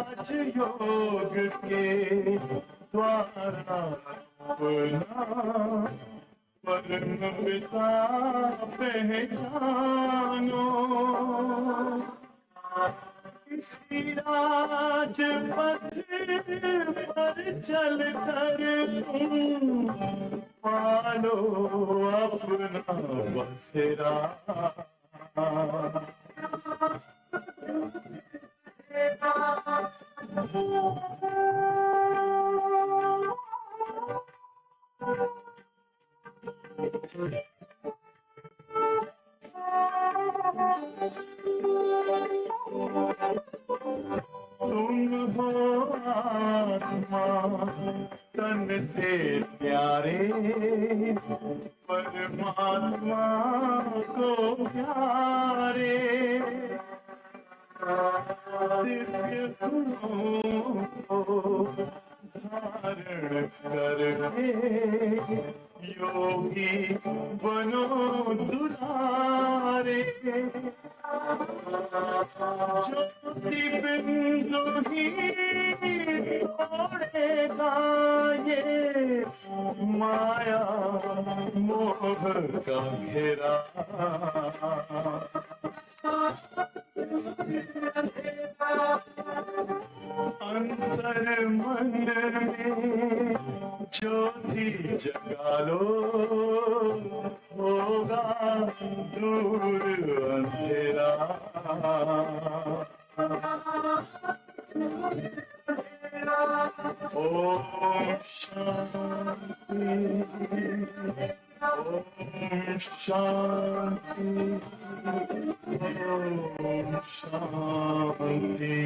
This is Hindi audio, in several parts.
राज योग के द्वारा अपना परम पिता पहचानो। इसी राजपथ पर चल कर तुम पालो अपना बसेरा। तुम हो आत्मा तन से प्यारे, परमात्मा को प्यारे। दिव्य गुणों को धारण करके योगी बनो दुलारे। ज्योति बिंदु ही तोड़ेगा ये माया मोह का घेरा। अंतर मन में ज्योति जगा लो, होगा दूर अंधेरा। ओम शांति, ओम शांति, ओम शांति।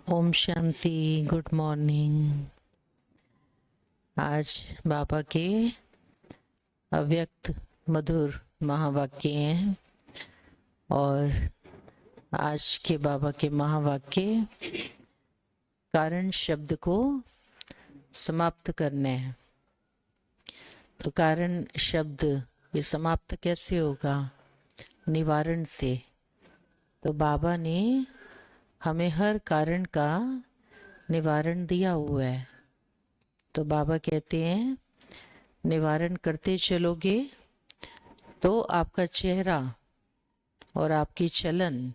ओम शांति। Good morning. आज बाबा के अव्यक्त मधुर महावाक्य हैं और आज के बाबा के महावाक्य कारण शब्द को समाप्त करने हैं। तो कारण शब्द ये समाप्त कैसे होगा? निवारण से। तो बाबा ने हमें हर कारण का निवारण दिया हुआ है। तो बाबा कहते हैं निवारण करते चलोगे तो आपका चेहरा और आपकी चलन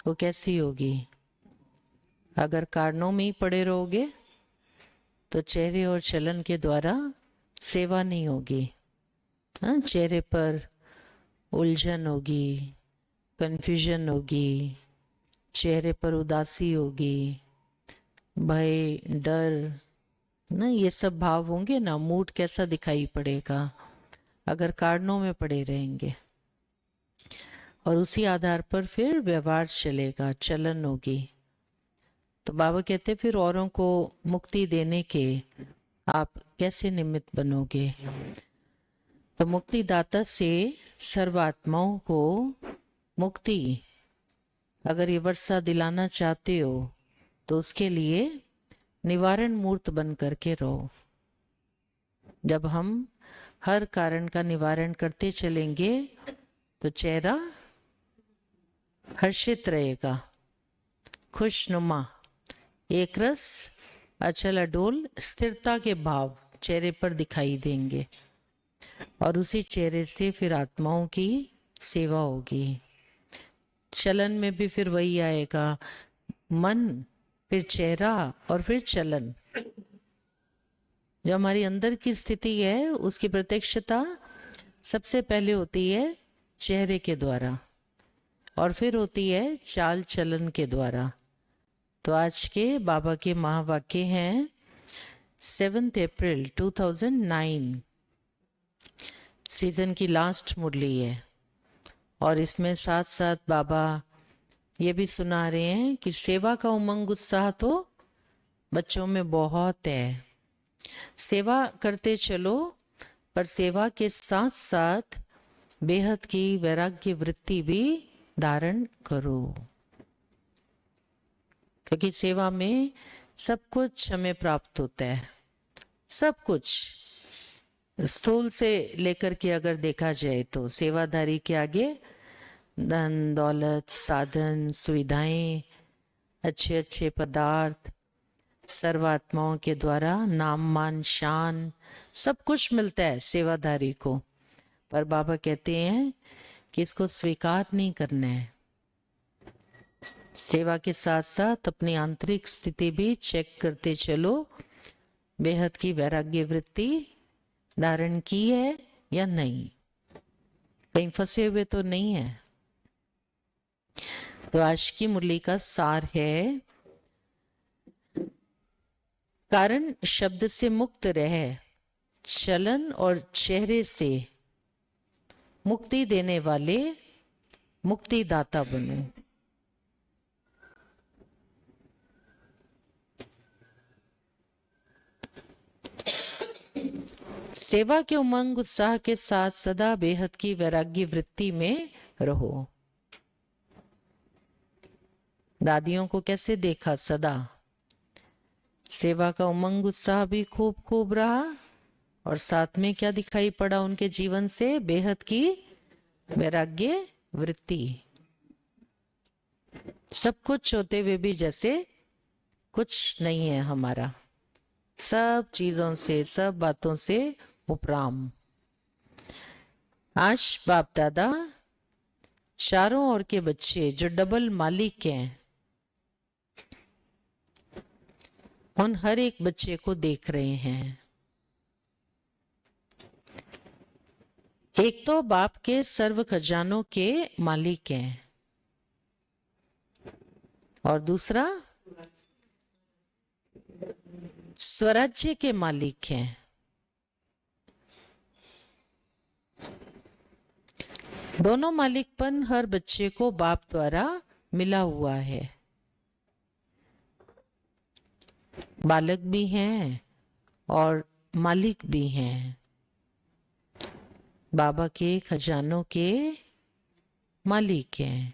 वो कैसी होगी? अगर कारणों में ही पड़े रहोगे तो चेहरे और चलन के द्वारा सेवा नहीं होगी। हाँ, चेहरे पर उलझन होगी, कंफ्यूजन होगी, चेहरे पर उदासी होगी, भय, डर, ना ये सब भाव होंगे ना। मूड कैसा दिखाई पड़ेगा अगर कारणों में पड़े रहेंगे। और उसी आधार पर फिर व्यवहार चलेगा, चलन होगी। तो बाबा कहते फिर औरों को मुक्ति देने के आप कैसे निमित्त बनोगे? तो मुक्तिदाता से सर्वात्माओं को मुक्ति अगर ये वर्षा दिलाना चाहते हो तो उसके लिए निवारण मूर्त बन करके रहो। जब हम हर कारण का निवारण करते चलेंगे तो चेहरा हर्षित रहेगा, खुशनुमा, एक रस, अचल अडोल स्थिरता के भाव चेहरे पर दिखाई देंगे और उसी चेहरे से फिर आत्माओं की सेवा होगी। चलन में भी फिर वही आएगा, मन, फिर चेहरा और फिर चलन। जो हमारी अंदर की स्थिति है उसकी प्रत्यक्षता सबसे पहले होती है चेहरे के द्वारा और फिर होती है चाल चलन के द्वारा। तो आज के बाबा के महावाक्य हैं 7 अप्रैल 2009, सीजन की लास्ट मुरली है और इसमें साथ साथ बाबा ये भी सुना रहे हैं कि सेवा का उमंग उत्साह तो बच्चों में बहुत है। सेवा करते चलो पर सेवा के साथ साथ बेहद की वैराग्य वृत्ति भी धारण करो, क्योंकि सेवा में सब कुछ हमें प्राप्त होता है। सब कुछ स्थूल से लेकर के अगर देखा जाए तो सेवाधारी के आगे धन दौलत साधन सुविधाएं अच्छे अच्छे पदार्थ सर्वात्माओं के द्वारा नाम मान शान सब कुछ मिलता है सेवाधारी को। पर बाबा कहते हैं कि इसको स्वीकार नहीं करना है। सेवा के साथ साथ अपनी आंतरिक स्थिति भी चेक करते चलो, बेहद की वैराग्य वृत्ति धारण की है या नहीं, कहीं फंसे हुए तो नहीं है। तो आज की मुरली का सार है, कारण शब्द से मुक्त रहे, चलन और चेहरे से मुक्ति देने वाले मुक्तिदाता बनो। सेवा के उमंग उत्साह के साथ सदा बेहद की वैराग्य वृत्ति में रहो। दादियों को कैसे देखा, सदा सेवा का उमंग उत्साह भी खूब खूब रहा और साथ में क्या दिखाई पड़ा उनके जीवन से, बेहद की वैराग्य वृत्ति। सब कुछ होते हुए भी जैसे कुछ नहीं है हमारा, सब चीजों से सब बातों से उपराम। आज बाप दादा चारों ओर के बच्चे जो डबल मालिक हैं उन हर एक बच्चे को देख रहे हैं। एक तो बाप के सर्व खजानों के मालिक हैं और दूसरा स्वराज्य के मालिक हैं। दोनों मालिकपन हर बच्चे को बाप द्वारा मिला हुआ है। बालक भी हैं और मालिक भी हैं, बाबा के खजानों के मालिक हैं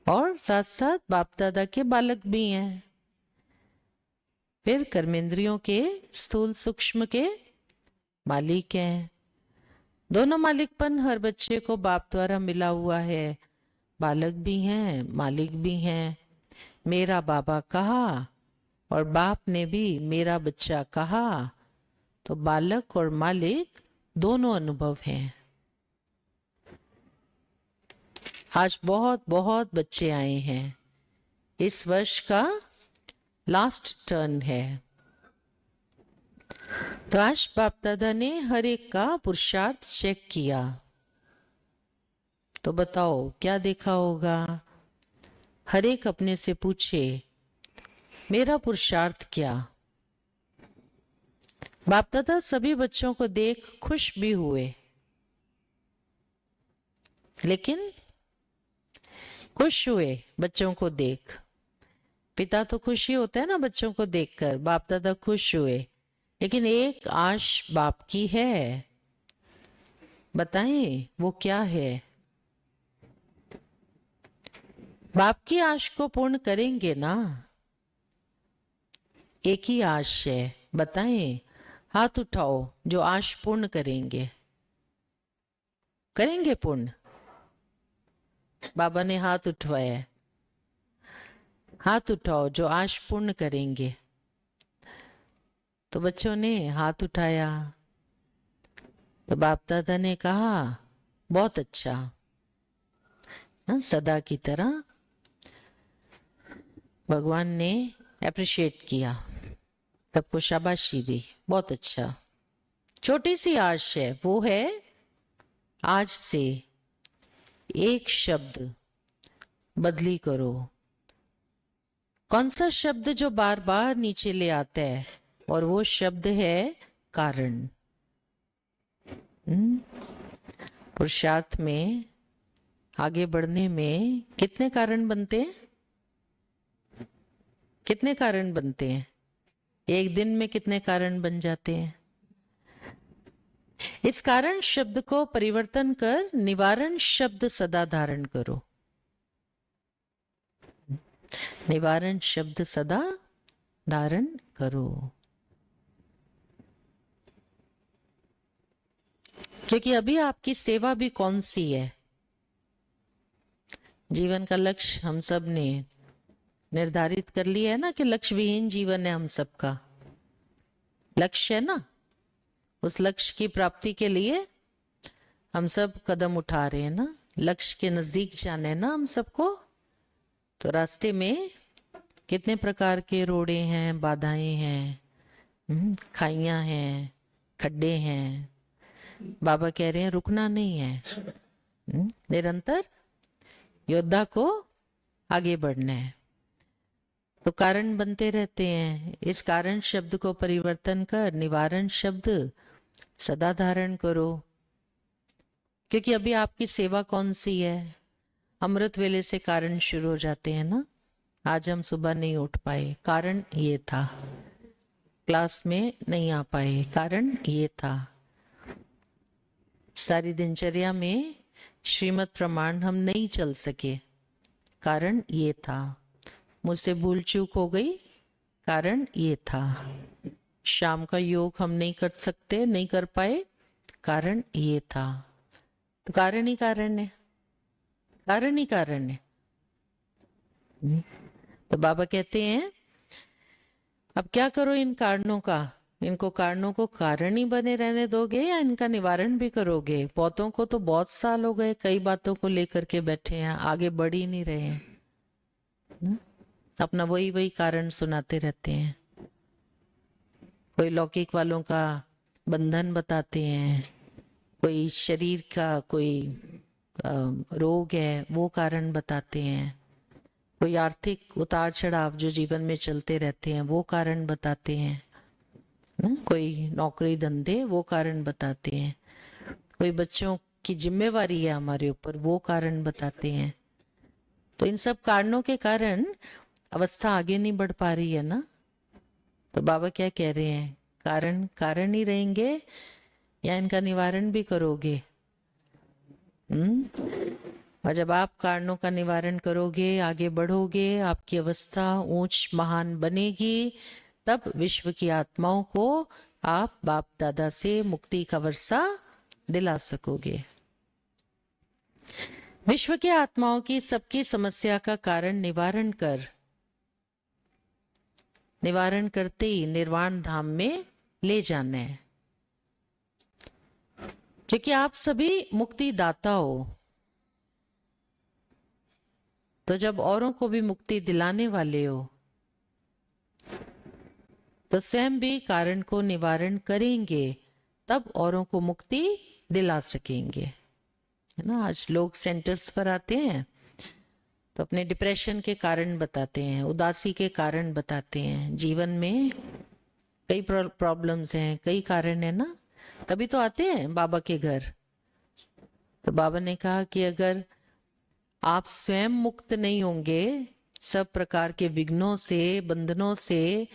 और साथ साथ बाप दादा के बालक भी हैं। फिर कर्मेंद्रियों के स्थूल सूक्ष्म के मालिक हैं। दोनों मालिकपन हर बच्चे को बाप द्वारा मिला हुआ है, बालक भी हैं मालिक भी हैं। मेरा बाबा कहा और बाप ने भी मेरा बच्चा कहा, तो बालक और मालिक दोनों अनुभव हैं। आज बहुत बहुत बच्चे आए हैं, इस वर्ष का लास्ट टर्न है। तो आज बाप दादा ने हर एक का पुरुषार्थ चेक किया, तो बताओ क्या देखा होगा। हर एक अपने से पूछे मेरा पुरुषार्थ क्या। बाप दादा सभी बच्चों को देख खुश भी हुए, लेकिन खुश हुए बच्चों को देख। पिता तो खुशी होता है ना बच्चों को देखकर, बाप दादा खुश हुए, लेकिन एक आश बाप की है, बताएं वो क्या है। बाप की आश को पूर्ण करेंगे ना। एक ही आश है, बताएं। हाथ उठाओ जो आश पूर्ण करेंगे। करेंगे पूर्ण। बाबा ने हाथ उठवाया है। हाथ उठाओ जो आश पूर्ण करेंगे। तो बच्चों ने हाथ उठाया। तो बाप दादा ने कहा बहुत अच्छा। हाँ, सदा की तरह भगवान ने अप्रिशिएट किया, सबको शाबाशी दी, बहुत अच्छा। छोटी सी आश है, वो है आज से एक शब्द बदली करो। कौन सा शब्द जो बार बार नीचे ले आता है, और वो शब्द है कारण। पुरुषार्थ में आगे बढ़ने में कितने कारण बनते हैं? कितने कारण बनते हैं? एक दिन में कितने कारण बन जाते हैं? इस कारण शब्द को परिवर्तन कर निवारण शब्द सदा धारण करो। निवारण शब्द सदा धारण करो। क्योंकि अभी आपकी सेवा भी कौन सी है? जीवन का लक्ष्य हम सब ने निर्धारित कर लिया है ना, कि लक्ष्य विहीन जीवन है हम सबका। लक्ष्य है ना, उस लक्ष्य की प्राप्ति के लिए हम सब कदम उठा रहे हैं ना। लक्ष्य के नजदीक जाना है ना हम सबको। तो रास्ते में कितने प्रकार के रोड़े हैं, बाधाएं हैं, खाइयां हैं, खड्डे हैं। बाबा कह रहे हैं रुकना नहीं है, निरंतर योद्धा को आगे बढ़ना है। तो कारण बनते रहते हैं। इस कारण शब्द को परिवर्तन कर निवारण शब्द सदा धारण करो। क्योंकि अभी आपकी सेवा कौन सी है? अमृत वेले से कारण शुरू हो जाते हैं ना। आज हम सुबह नहीं उठ पाए, कारण ये था। क्लास में नहीं आ पाए, कारण ये था। सारी दिनचर्या में श्रीमद् प्रमाण हम नहीं चल सके, कारण ये था। मुझसे भूल चूक हो गई, कारण ये था। शाम का योग हम नहीं कर सकते, नहीं कर पाए, कारण ये था। तो कारण ही कारण है, कारण ही कारण है। तो बाबा कहते हैं अब क्या करो इन कारणों का? इनको कारणों को कारण ही बने रहने दोगे या इनका निवारण भी करोगे? बहुतों को तो बहुत साल हो गए कई बातों को लेकर के बैठे हैं, आगे बढ़ ही नहीं रहे हैं, अपना वही वही कारण सुनाते रहते हैं। कोई लौकिक वालों का बंधन बताते हैं, कोई शरीर का कोई रोग है वो कारण बताते हैं, कोई आर्थिक उतार चढ़ाव जो जीवन में चलते रहते हैं वो कारण बताते हैं, कोई नौकरी धंधे वो कारण बताते हैं, कोई बच्चों की जिम्मेवारी है हमारे ऊपर वो कारण बताते हैं। तो इन सब कारणों के कारण अवस्था आगे नहीं बढ़ पा रही है ना। तो बाबा क्या कह रहे हैं? कारण कारण ही रहेंगे या इनका निवारण भी करोगे? और जब आप कारणों का निवारण करोगे, आगे बढ़ोगे, आपकी अवस्था ऊंच महान बनेगी, तब विश्व की आत्माओं को आप बाप दादा से मुक्ति का वर्षा दिला सकोगे। विश्व के आत्माओं की सबकी समस्या का कारण निवारण करते ही निर्वाण धाम में ले जाना है। क्योंकि आप सभी मुक्ति दाता हो, तो जब औरों को भी मुक्ति दिलाने वाले हो तो स्वयं भी कारण को निवारण करेंगे, तब औरों को मुक्ति दिला सकेंगे, है ना। आज लोग सेंटर्स पर आते हैं तो अपने डिप्रेशन के कारण बताते हैं, उदासी के कारण बताते हैं। जीवन में कई प्रॉब्लम्स हैं, कई कारण है ना, तभी तो आते हैं बाबा के घर। तो बाबा ने कहा कि अगर आप स्वयं मुक्त नहीं होंगे सब प्रकार के विघ्नों से, बंधनों से,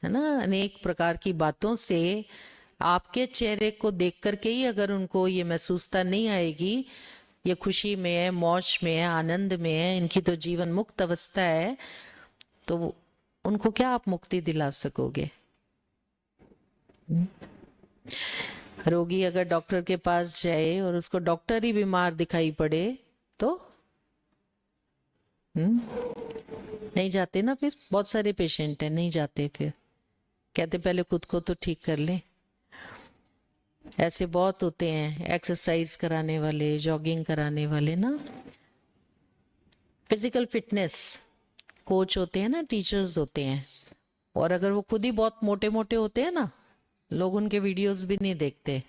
है ना, अनेक प्रकार की बातों से, आपके चेहरे को देख करके ही अगर उनको ये महसूसता नहीं आएगी, ये खुशी में है, मौज में है, आनंद में है, इनकी तो जीवन मुक्त अवस्था है, तो उनको क्या आप मुक्ति दिला सकोगे? रोगी अगर डॉक्टर के पास जाए और उसको डॉक्टर ही बीमार दिखाई पड़े तो नहीं जाते ना। फिर बहुत सारे पेशेंट हैं नहीं जाते, फिर कहते पहले खुद को तो ठीक कर ले। ऐसे बहुत होते हैं एक्सरसाइज कराने वाले, जॉगिंग कराने वाले ना, फिजिकल फिटनेस कोच होते हैं ना, टीचर्स होते हैं, और अगर वो खुद ही बहुत मोटे मोटे होते हैं ना, लोग उनके वीडियोस भी नहीं देखते,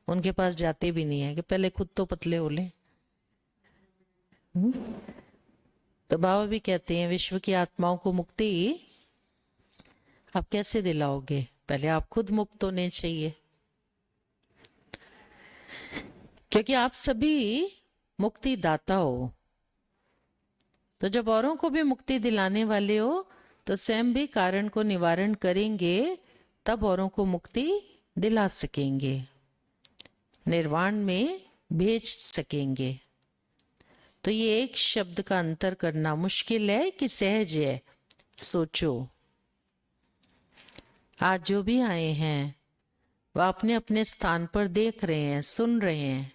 उनके पास जाते भी नहीं है कि पहले खुद तो पतले हो ले। तो बाबा भी कहते हैं विश्व की आत्माओं को मुक्ति आप कैसे दिलाओगे? पहले आप खुद मुक्त होने चाहिए, क्योंकि आप सभी मुक्ति दाता हो। तो जब औरों को भी मुक्ति दिलाने वाले हो तो स्वयं भी कारण को निवारण करेंगे, तब औरों को मुक्ति दिला सकेंगे, निर्वाण में भेज सकेंगे। तो ये एक शब्द का अंतर करना मुश्किल है कि सहज है? सोचो, आज जो भी आए हैं वह अपने अपने स्थान पर देख रहे हैं, सुन रहे हैं,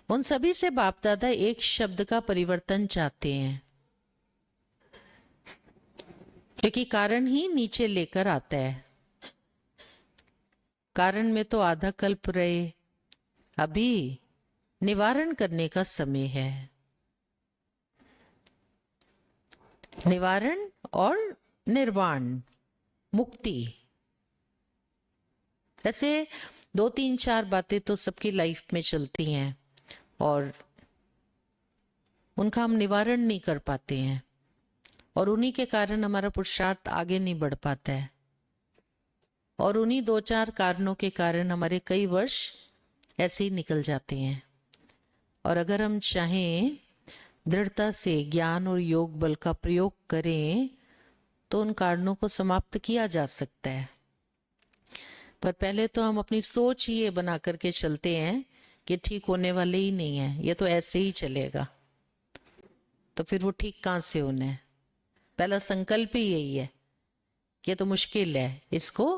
उन सभी से बाप दादा एक शब्द का परिवर्तन चाहते हैं, क्योंकि कारण ही नीचे लेकर आता है। कारण में तो आधा कल्प रहे, अभी निवारण करने का समय है। निवारण और निर्वाण, मुक्ति, ऐसे 2 3 4 बातें तो सबकी लाइफ में चलती हैं और उनका हम निवारण नहीं कर पाते हैं, और उन्हीं के कारण हमारा पुरुषार्थ आगे नहीं बढ़ पाता है, और उन्हीं 2 4 कारणों के कारण हमारे कई वर्ष ऐसे ही निकल जाते हैं। और अगर हम चाहें दृढ़ता से ज्ञान और योग बल का प्रयोग करें तो उन कारणों को समाप्त किया जा सकता है। पर पहले तो हम अपनी सोच ही ये बना करके चलते हैं कि ठीक होने वाले ही नहीं है, ये तो ऐसे ही चलेगा, तो फिर वो ठीक कहाँ से होना है? पहला संकल्प ही यही है कि ये तो मुश्किल है, इसको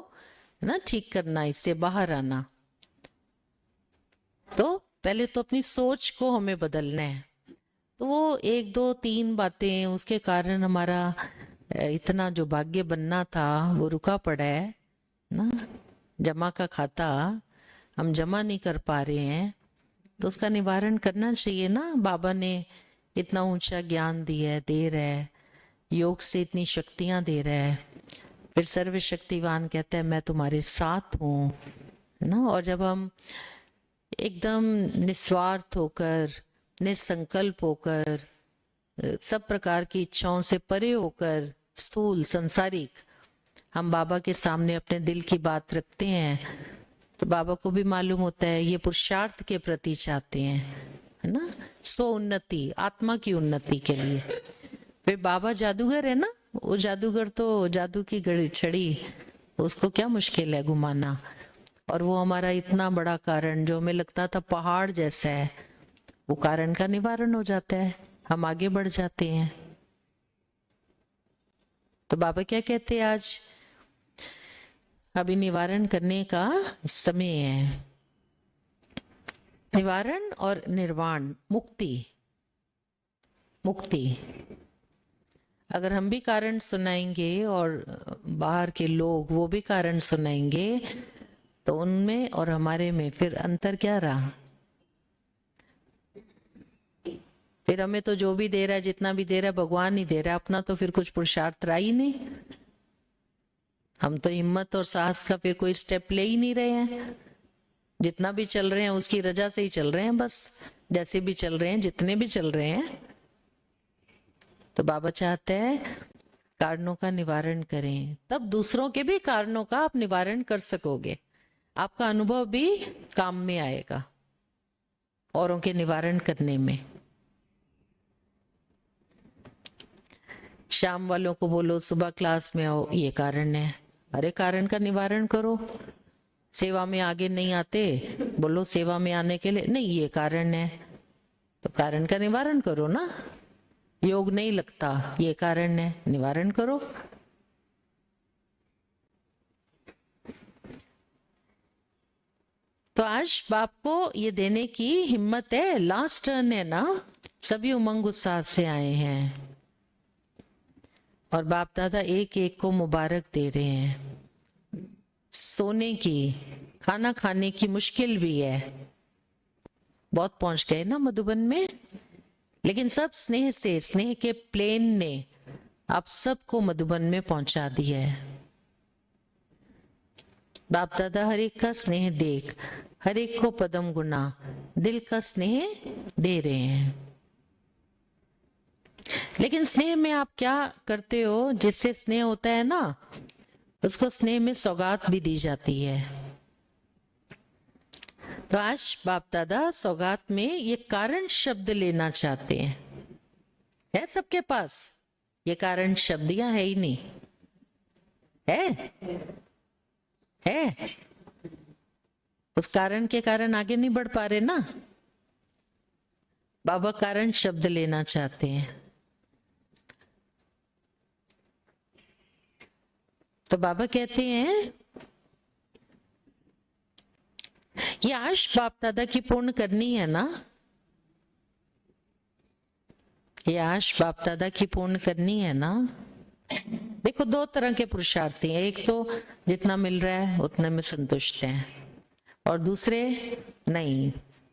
ना ठीक करना, इससे बाहर आना। तो पहले तो अपनी सोच को हमें बदलना है। तो वो 1 2 3 बातें, उसके कारण हमारा इतना जो भाग्य बनना था वो रुका पड़ा है ना। जमा का खाता हम जमा नहीं कर पा रहे हैं, तो उसका निवारण करना चाहिए ना। बाबा ने इतना ऊंचा ज्ञान दिया है, दे रहा है, योग से इतनी शक्तियां दे रहा है, फिर सर्वशक्तिवान कहता है मैं तुम्हारे साथ हूँ, है ना। और जब हम एकदम निस्वार्थ होकर, निसंकल्प होकर, सब प्रकार की इच्छाओं से परे होकर, स्थूल संसारिक, हम बाबा के सामने अपने दिल की बात रखते हैं, तो बाबा को भी मालूम होता है ये पुरुषार्थ के प्रति चाहते हैं, है ना, स्व उन्नति, आत्मा की उन्नति के लिए। फिर बाबा जादूगर है ना, वो जादूगर तो जादू की घड़ी छड़ी, उसको क्या मुश्किल है घुमाना। और वो हमारा इतना बड़ा कारण जो हमें लगता था पहाड़ जैसा है, वो कारण का निवारण हो जाता है, हम आगे बढ़ जाते हैं। तो बाबा क्या कहते हैं आज? अभी निवारण करने का समय है। निवारण और निर्वाण, मुक्ति, मुक्ति। अगर हम भी कारण सुनाएंगे और बाहर के लोग वो भी कारण सुनाएंगे, तो उनमें और हमारे में फिर अंतर क्या रहा? फिर हमें तो जो भी दे रहा है, जितना भी दे रहा है, भगवान ही दे रहा है, अपना तो फिर कुछ पुरुषार्थ रहा ही नहीं। हम तो हिम्मत और साहस का फिर कोई स्टेप ले ही नहीं रहे हैं। जितना भी चल रहे हैं उसकी रजा से ही चल रहे हैं, बस जैसे भी चल रहे हैं, जितने भी चल रहे हैं। तो बाबा चाहते हैं कारणों का निवारण करें, तब दूसरों के भी कारणों का आप निवारण कर सकोगे। आपका अनुभव भी काम में आएगा औरों के निवारण करने में। शाम वालों को बोलो सुबह क्लास में आओ, ये कारण है, अरे कारण का निवारण करो। सेवा में आगे नहीं आते, बोलो सेवा में आने के लिए नहीं, ये कारण है, तो कारण का निवारण करो ना। योग नहीं लगता, ये कारण है, निवारण करो। तो आज बाप को ये देने की हिम्मत है। लास्ट टर्न है ना, सभी उमंग उत्साह से आए हैं और बाप दादा एक एक को मुबारक दे रहे हैं। सोने की, खाना खाने की मुश्किल भी है, बहुत पहुंच गए ना मधुबन में, लेकिन सब स्नेह से, स्नेह के प्लेन ने आप सबको मधुबन में पहुंचा दिया है। बाप दादा हर एक का स्नेह देख, हर एक को पदम गुना दिल का स्नेह दे रहे हैं। लेकिन स्नेह में आप क्या करते हो? जिससे स्नेह होता है ना, उसको स्नेह में सौगात भी दी जाती है। तो आज बाप दादा सौगात में ये कारण शब्द लेना चाहते हैं। है सबके पास ये कारण शब्द या है ही नहीं? है उस कारण के कारण आगे नहीं बढ़ पा रहे ना, बाबा कारण शब्द लेना चाहते हैं। तो बाबा कहते हैं ये आश बाप दादा की पूर्ण करनी है ना, ये आश बाप दादा की पूर्ण करनी है ना। देखो दो तरह के पुरुषार्थी हैं, एक तो जितना मिल रहा है उतने में संतुष्ट हैं, और दूसरे नहीं,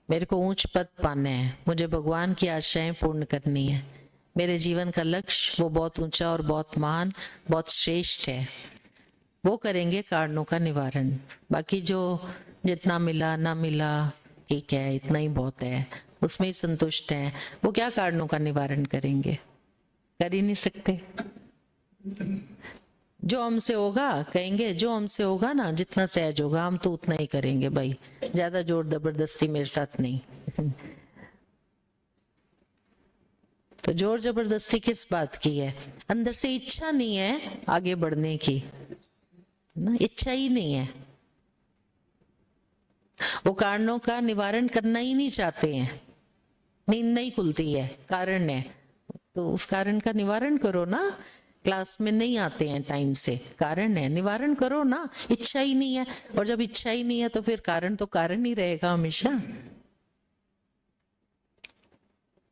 मेरे को ऊंच पद पाना है, मुझे भगवान की आशाएं पूर्ण करनी है, मेरे जीवन का लक्ष्य वो बहुत ऊंचा और बहुत महान, बहुत श्रेष्ठ है। वो करेंगे कारणों का निवारण। बाकी जो जितना मिला ना मिला ठीक है, इतना ही बहुत है, उसमें ही संतुष्ट है, वो क्या कारणों का निवारण करेंगे? कर ही नहीं सकते। जो हमसे होगा कहेंगे, जो हमसे होगा ना, जितना सहज होगा हम तो उतना ही करेंगे भाई, ज्यादा जोर जबरदस्ती मेरे साथ नहीं। तो जोर जबरदस्ती किस बात की है? अंदर से इच्छा नहीं है आगे बढ़ने की ना, इच्छा ही नहीं है, वो कारणों का निवारण करना ही नहीं चाहते हैं, नींद नहीं खुलती है, कारण है, तो उस कारण का निवारण करो ना। क्लास में नहीं आते हैं टाइम से, कारण है, निवारण करो ना। इच्छा ही नहीं है, और जब इच्छा ही नहीं है तो फिर कारण तो कारण ही रहेगा हमेशा।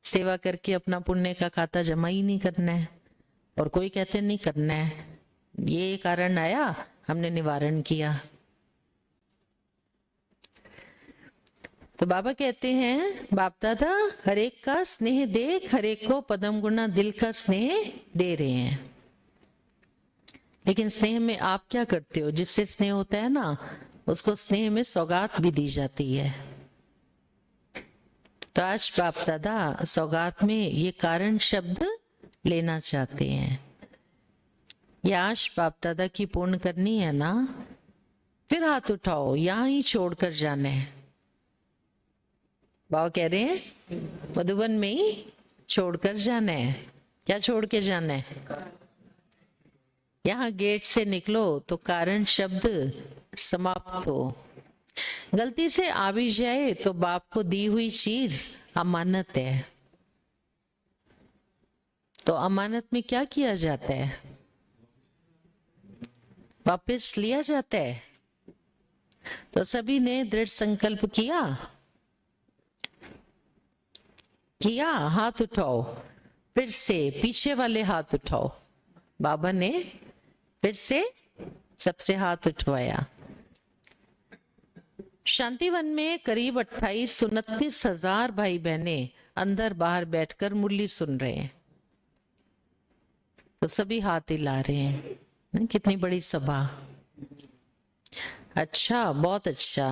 सेवा करके अपना पुण्य का खाता जमा ही नहीं करना है, और कोई कहते नहीं करना है, ये कारण आया हमने निवारण किया। तो बाबा कहते हैं बाप दादा हर एक का स्नेह देख, हर एक को पदम गुना दिल का स्नेह दे रहे हैं। लेकिन स्नेह में आप क्या करते हो? जिससे स्नेह होता है ना, उसको स्नेह में सौगात भी दी जाती है। तो आज बाप दादा सौगात में ये कारण शब्द लेना चाहते हैं। ये आश बाप दादा की पूर्ण करनी है ना, फिर हाथ उठाओ, यहां ही छोड़कर जाना है। बाबा कह रहे हैं मधुबन में ही छोड़कर जाना है। क्या छोड़ के जाना है? यहां गेट से निकलो तो कारण शब्द समाप्त हो। गलती से आ भी जाए तो बाप को दी हुई चीज अमानत है। तो अमानत में क्या किया जाता है? वापस लिया जाता है। तो सभी ने दृढ़ संकल्प किया, हाथ उठाओ, फिर से पीछे वाले हाथ उठाओ। बाबा ने फिर से सबसे हाथ उठवाया। शांतिवन में करीब 28-29 हजार भाई बहने अंदर बाहर बैठकर मुरली सुन रहे हैं। तो सभी हाथ हिला रहे हैं। कितनी बड़ी सभा। अच्छा, बहुत अच्छा।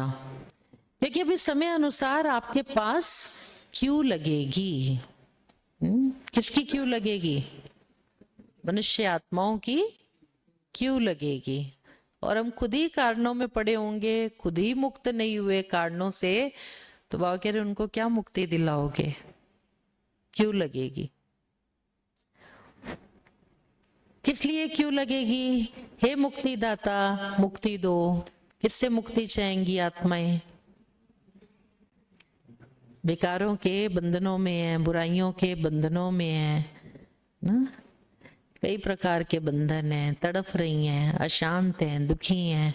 क्योंकि अभी समय अनुसार आपके पास क्यों लगेगी। किसकी क्यों लगेगी? मनुष्य आत्माओं की क्यों लगेगी। और हम खुद ही कारणों में पड़े होंगे, खुद ही मुक्त नहीं हुए कारणों से, तो बाबा कह रहे उनको क्या मुक्ति दिलाओगे? क्यों लगेगी? किस लिए क्यों लगेगी? हे मुक्तिदाता मुक्ति दो, किससे मुक्ति चाहेंगी आत्माएं? विकारों के बंधनों में है, बुराइयों के बंधनों में है ना, कई प्रकार के बंधन हैं, तड़फ रही हैं, अशांत हैं, दुखी हैं,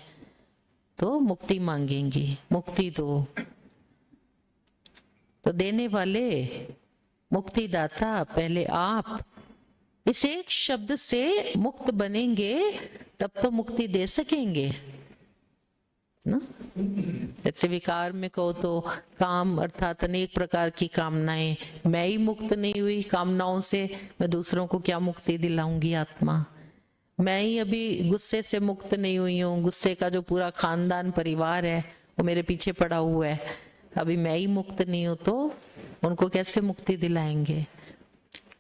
तो मुक्ति मांगेंगी, मुक्ति दो। तो देने वाले मुक्तिदाता पहले आप इस एक शब्द से मुक्त बनेंगे, तब तो मुक्ति दे सकेंगे ना। जैसे विकार में कहो तो काम अर्थात अनेक प्रकार की कामनाएं, मैं ही मुक्त नहीं हुई कामनाओं से, मैं दूसरों को क्या मुक्ति दिलाऊंगी आत्मा। मैं ही अभी गुस्से से मुक्त नहीं हुई हूँ, गुस्से का जो पूरा खानदान परिवार है वो मेरे पीछे पड़ा हुआ है, अभी मैं ही मुक्त नहीं हूँ, तो उनको कैसे मुक्ति दिलाएंगे।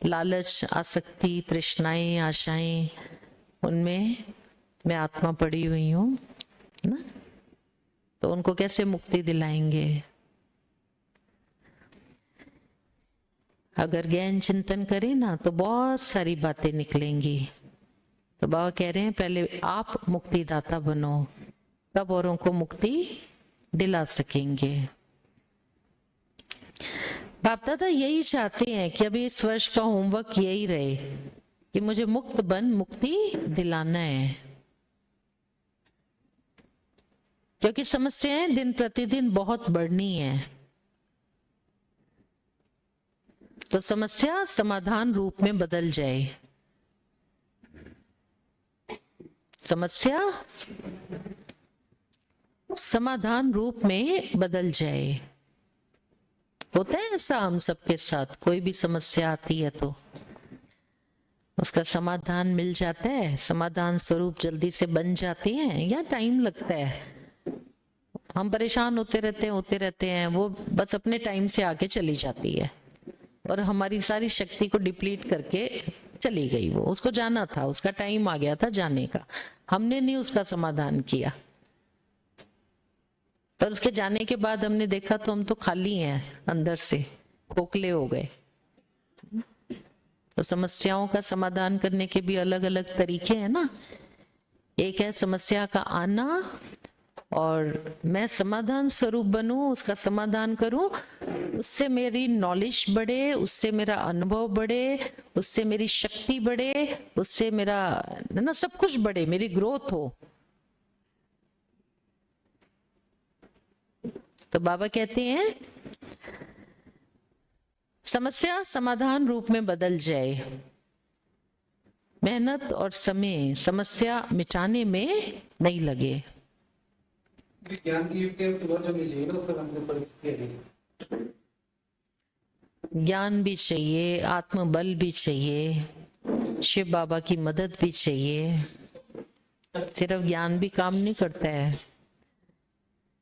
लालच, आसक्ति, तृष्णाएं, आशाएं, उनमें मैं आत्मा पड़ी हुई हूँ ना, तो उनको कैसे मुक्ति दिलाएंगे। अगर गहन चिंतन करें ना तो बहुत सारी बातें निकलेंगी। तो बाबा कह रहे हैं पहले आप मुक्तिदाता बनो, तब औरों को मुक्ति दिला सकेंगे। बाप दादा यही चाहते हैं कि अभी इस वर्ष का होमवर्क यही रहे कि मुझे मुक्त बन मुक्ति दिलाना है, क्योंकि समस्याएं दिन प्रतिदिन बहुत बढ़नी है। तो समस्या समाधान रूप में बदल जाए, समस्या समाधान रूप में बदल जाए। होता है ऐसा हम सबके साथ, कोई भी समस्या आती है तो उसका समाधान मिल जाता है, समाधान स्वरूप जल्दी से बन जाते हैं या टाइम लगता है। हम परेशान होते रहते हैं, वो बस अपने टाइम से आके चली जाती है और हमारी सारी शक्ति को डिप्लीट करके चली गई। वो उसको जाना था, उसका टाइम आ गया था जाने का, हमने नहीं उसका समाधान किया। पर उसके जाने के बाद हमने देखा तो हम तो खाली हैं, अंदर से खोखले हो गए। तो समस्याओं का समाधान करने के भी अलग अलग तरीके हैं ना। एक है समस्या का आना और मैं समाधान स्वरूप बनूं, उसका समाधान करूं, उससे मेरी नॉलेज बढ़े, उससे मेरा अनुभव बढ़े, उससे मेरी शक्ति बढ़े, उससे मेरा ना सब कुछ बढ़े, मेरी ग्रोथ हो। तो बाबा कहते हैं समस्या समाधान रूप में बदल जाए, मेहनत और समय समस्या मिटाने में नहीं लगे। ज्ञान की युक्तियां तो बहुत मिली ना, फिर हमने पढ़ी। ज्ञान भी चाहिए, आत्मबल भी चाहिए, शिव बाबा की मदद भी चाहिए। सिर्फ ज्ञान भी काम नहीं करता है।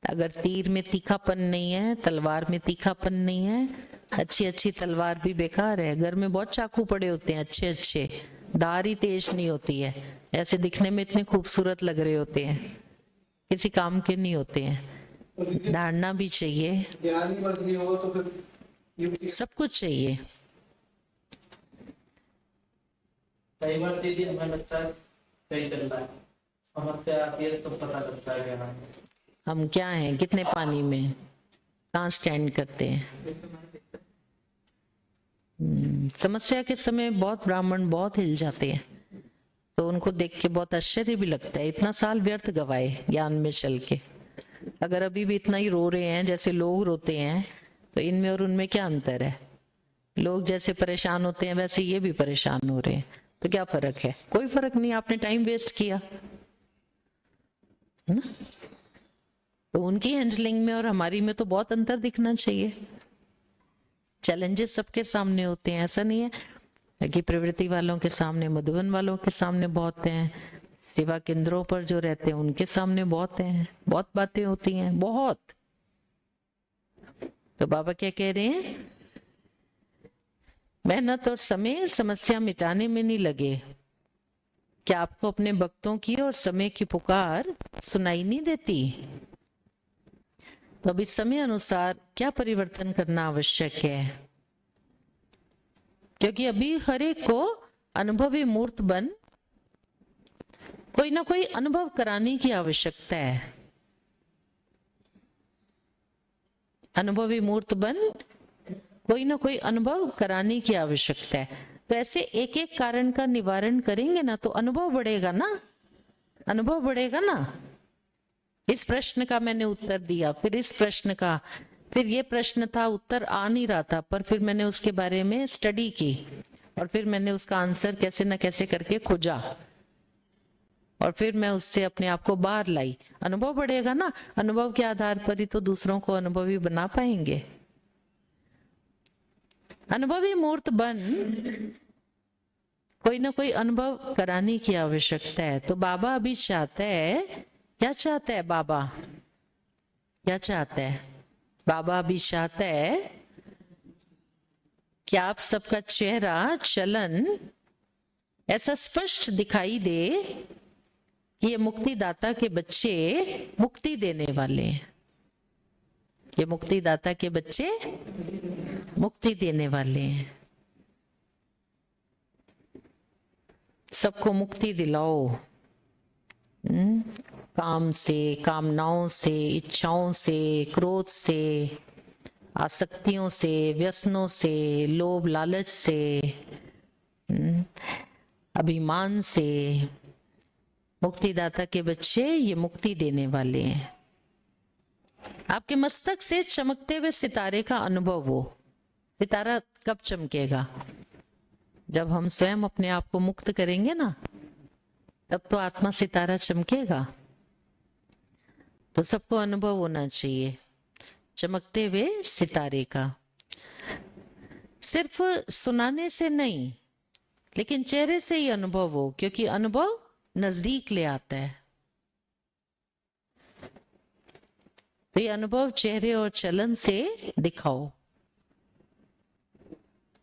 अगर तीर में तीखापन नहीं है, तलवार में तीखापन नहीं है, अच्छी तलवार भी बेकार है। घर में बहुत चाकू पड़े होते हैं अच्छे, धार ही तेज नहीं होती है, ऐसे दिखने में इतने खूबसूरत लग रहे होते हैं, किसी काम के नहीं होते हैं। धारना भी चाहिए, ज्ञान ही वर्ग नहीं होगा तो फिर सब कुछ चाहिए। कई बार दीदी हमें लगता है सही चल रहा है, समस्या आती है तो पता लगता है क्या हम क्या हैं, कितने पानी में, कहाँ स्टैंड करते हैं। समस्या के समय बहुत ब्राह्मण बहुत हिल जाते हैं, तो उनको देख के बहुत आश्चर्य भी लगता है, इतना साल व्यर्थ गवाए ज्ञान में चल के। अगर अभी भी इतना ही रो रहे हैं जैसे लोग रोते हैं, तो इनमें और उनमें क्या अंतर है। लोग जैसे परेशान होते हैं वैसे ये भी परेशान हो रहे हैं, तो क्या फर्क है? कोई फर्क नहीं, आपने टाइम वेस्ट किया ना। तो उनकी हैंडलिंग में और हमारी में तो बहुत अंतर दिखना चाहिए। चैलेंजेस सबके सामने होते हैं, ऐसा नहीं है कि प्रवृत्ति वालों के सामने, मधुबन वालों के सामने बहुत हैं, सेवा केंद्रों पर जो रहते हैं उनके सामने बहुत हैं, बहुत बातें होती हैं, बहुत। तो बाबा क्या कह रहे हैं, मेहनत और समय समस्या मिटाने में नहीं लगे। क्या आपको अपने भक्तों की और समय की पुकार सुनाई नहीं देती? तो अब इस समय अनुसार क्या परिवर्तन करना आवश्यक है, क्योंकि अभी हर एक को अनुभवी मूर्त बन कोई ना कोई अनुभव कराने की आवश्यकता है। अनुभवी मूर्त बन कोई ना कोई अनुभव कराने की आवश्यकता है। तो ऐसे एक एक कारण का निवारण करेंगे ना तो अनुभव बढ़ेगा ना, अनुभव बढ़ेगा ना। इस प्रश्न का मैंने उत्तर दिया, फिर इस प्रश्न का, फिर ये प्रश्न था, उत्तर आ नहीं रहा था, पर फिर मैंने उसके बारे में स्टडी की और फिर मैंने उसका आंसर कैसे ना कैसे करके खोजा और फिर मैं उससे अपने आप को बाहर लाई। अनुभव बढ़ेगा ना, अनुभव के आधार पर ही तो दूसरों को अनुभवी बना पाएंगे। अनुभवी मूर्त बन कोई ना कोई अनुभव कराने की आवश्यकता है। तो बाबा अभी चाहता है, क्या चाहता है बाबा, क्या चाहता है बाबा? अभी चाहता है कि आप सबका चेहरा, चलन ऐसा स्पष्ट दिखाई दे कि ये मुक्तिदाता के बच्चे मुक्ति देने वाले हैं, ये मुक्तिदाता के बच्चे मुक्ति देने वाले हैं। सबको मुक्ति दिलाओ काम से, कामनाओं से, इच्छाओं से, क्रोध से, आसक्तियों से, व्यसनों से, लोभ लालच से, अभिमान से। मुक्तिदाता के बच्चे ये मुक्ति देने वाले हैं। आपके मस्तक से चमकते हुए सितारे का अनुभव हो। सितारा कब चमकेगा? जब हम स्वयं अपने आप को मुक्त करेंगे ना, तब तो आत्मा सितारा चमकेगा। तो सबको अनुभव होना चाहिए चमकते हुए सितारे का। सिर्फ सुनाने से नहीं, लेकिन चेहरे से ही अनुभव हो, क्योंकि अनुभव नजदीक ले आता है। तो ये अनुभव चेहरे और चलन से दिखाओ।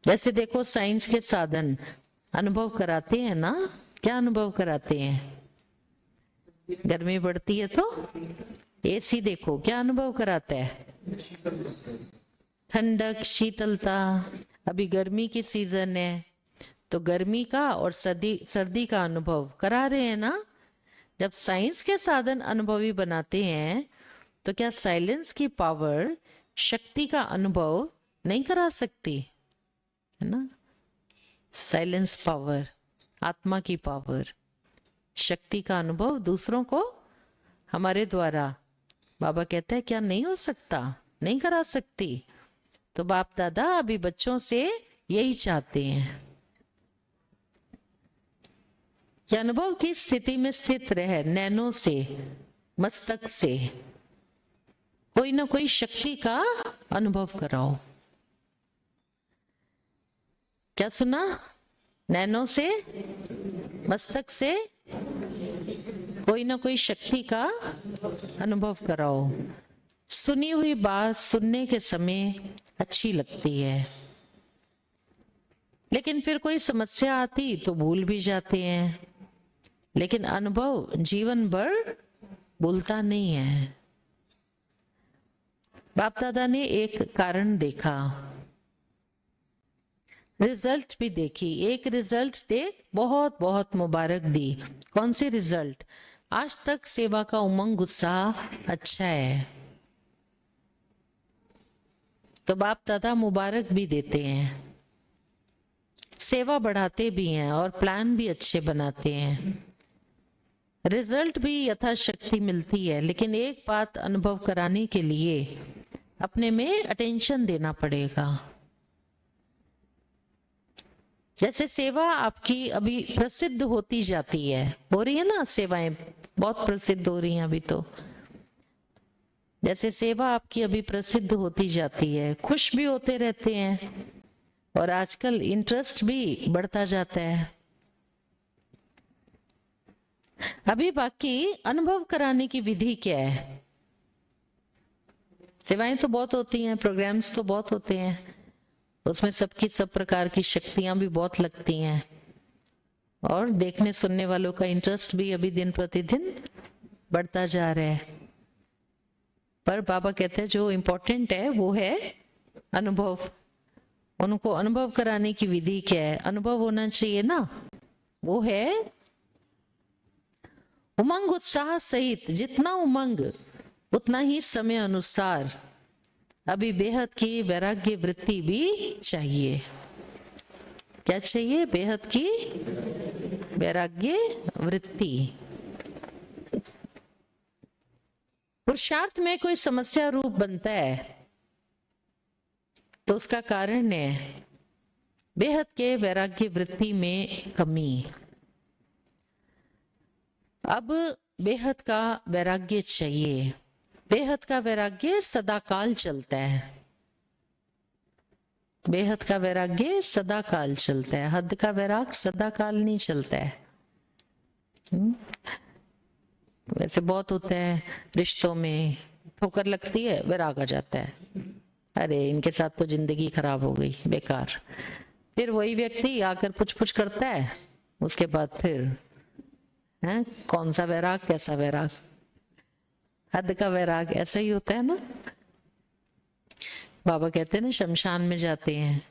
जैसे देखो, साइंस के साधन अनुभव कराते हैं ना। क्या अनुभव कराते हैं? गर्मी बढ़ती है तो एसी देखो, क्या अनुभव कराता है? ठंडक, शीतलता। अभी गर्मी की सीजन है तो गर्मी का और सर्दी का अनुभव करा रहे हैं ना। जब साइंस के साधन अनुभवी बनाते हैं तो क्या साइलेंस की पावर शक्ति का अनुभव नहीं करा सकती है ना? साइलेंस पावर, आत्मा की पावर, शक्ति का अनुभव दूसरों को हमारे द्वारा, बाबा कहते हैं, क्या नहीं हो सकता? नहीं करा सकती। तो बाप दादा अभी बच्चों से यही चाहते हैं कि अनुभव की स्थिति में स्थित रहे, नैनों से, मस्तक से कोई ना कोई शक्ति का अनुभव कराओ। क्या सुना? नैनों से, मस्तक से कोई ना कोई शक्ति का अनुभव कराओ। सुनी हुई बात सुनने के समय अच्छी लगती है, लेकिन फिर कोई समस्या आती तो भूल भी जाते हैं। लेकिन अनुभव जीवन भर भूलता नहीं है। बाप दादा ने एक कारण देखा, रिजल्ट भी देखी। एक रिजल्ट देख बहुत बहुत मुबारक दी। कौन सी रिजल्ट? आज तक सेवा का उमंग, उत्साह अच्छा है। तो बाप दादा मुबारक भी देते हैं, सेवा बढ़ाते भी हैं और प्लान भी अच्छे बनाते हैं। रिजल्ट भी यथाशक्ति मिलती है, लेकिन एक बात अनुभव कराने के लिए अपने में अटेंशन देना पड़ेगा। जैसे सेवा आपकी अभी प्रसिद्ध होती जाती है, हो रही है ना, सेवाएं बहुत प्रसिद्ध हो रही हैं अभी तो। जैसे सेवा आपकी अभी प्रसिद्ध होती जाती है, खुश भी होते रहते हैं और आजकल इंटरेस्ट भी बढ़ता जाता है। अभी बाकी अनुभव कराने की विधि क्या है? सेवाएं तो बहुत होती हैं, प्रोग्राम्स तो बहुत होते हैं, उसमें सबकी सब प्रकार की शक्तियां भी बहुत लगती हैं और देखने सुनने वालों का इंटरेस्ट भी अभी दिन प्रतिदिन बढ़ता जा रहा है। पर बाबा कहते हैं जो इम्पोर्टेंट है वो है अनुभव। उनको अनुभव कराने की विधि क्या है? अनुभव होना चाहिए ना, वो है उमंग उत्साह सहित। जितना उमंग उतना ही समय अनुसार अभी बेहद की वैराग्य वृत्ति भी चाहिए। क्या चाहिए? बेहद की वैराग्य वृत्ति। पुरुषार्थ में कोई समस्या रूप बनता है तो उसका कारण है बेहद के वैराग्य वृत्ति में कमी। अब बेहद का वैराग्य चाहिए। बेहद का वैराग्य सदाकाल चलता है। बेहद का वैराग्य सदाकाल चलता है। हद का वैराग सदाकाल नहीं चलता है। वैसे बहुत होता है रिश्तों में, ठोकर लगती है वैराग आ जाता है, अरे इनके साथ तो जिंदगी खराब हो गई, बेकार। फिर वही व्यक्ति आकर पुछ करता है, उसके बाद फिर है कौन सा वैराग, कैसा वैराग, हद का वैराग। ऐसा ही होता है ना। बाबा कहते हैं ना, शमशान में जाते हैं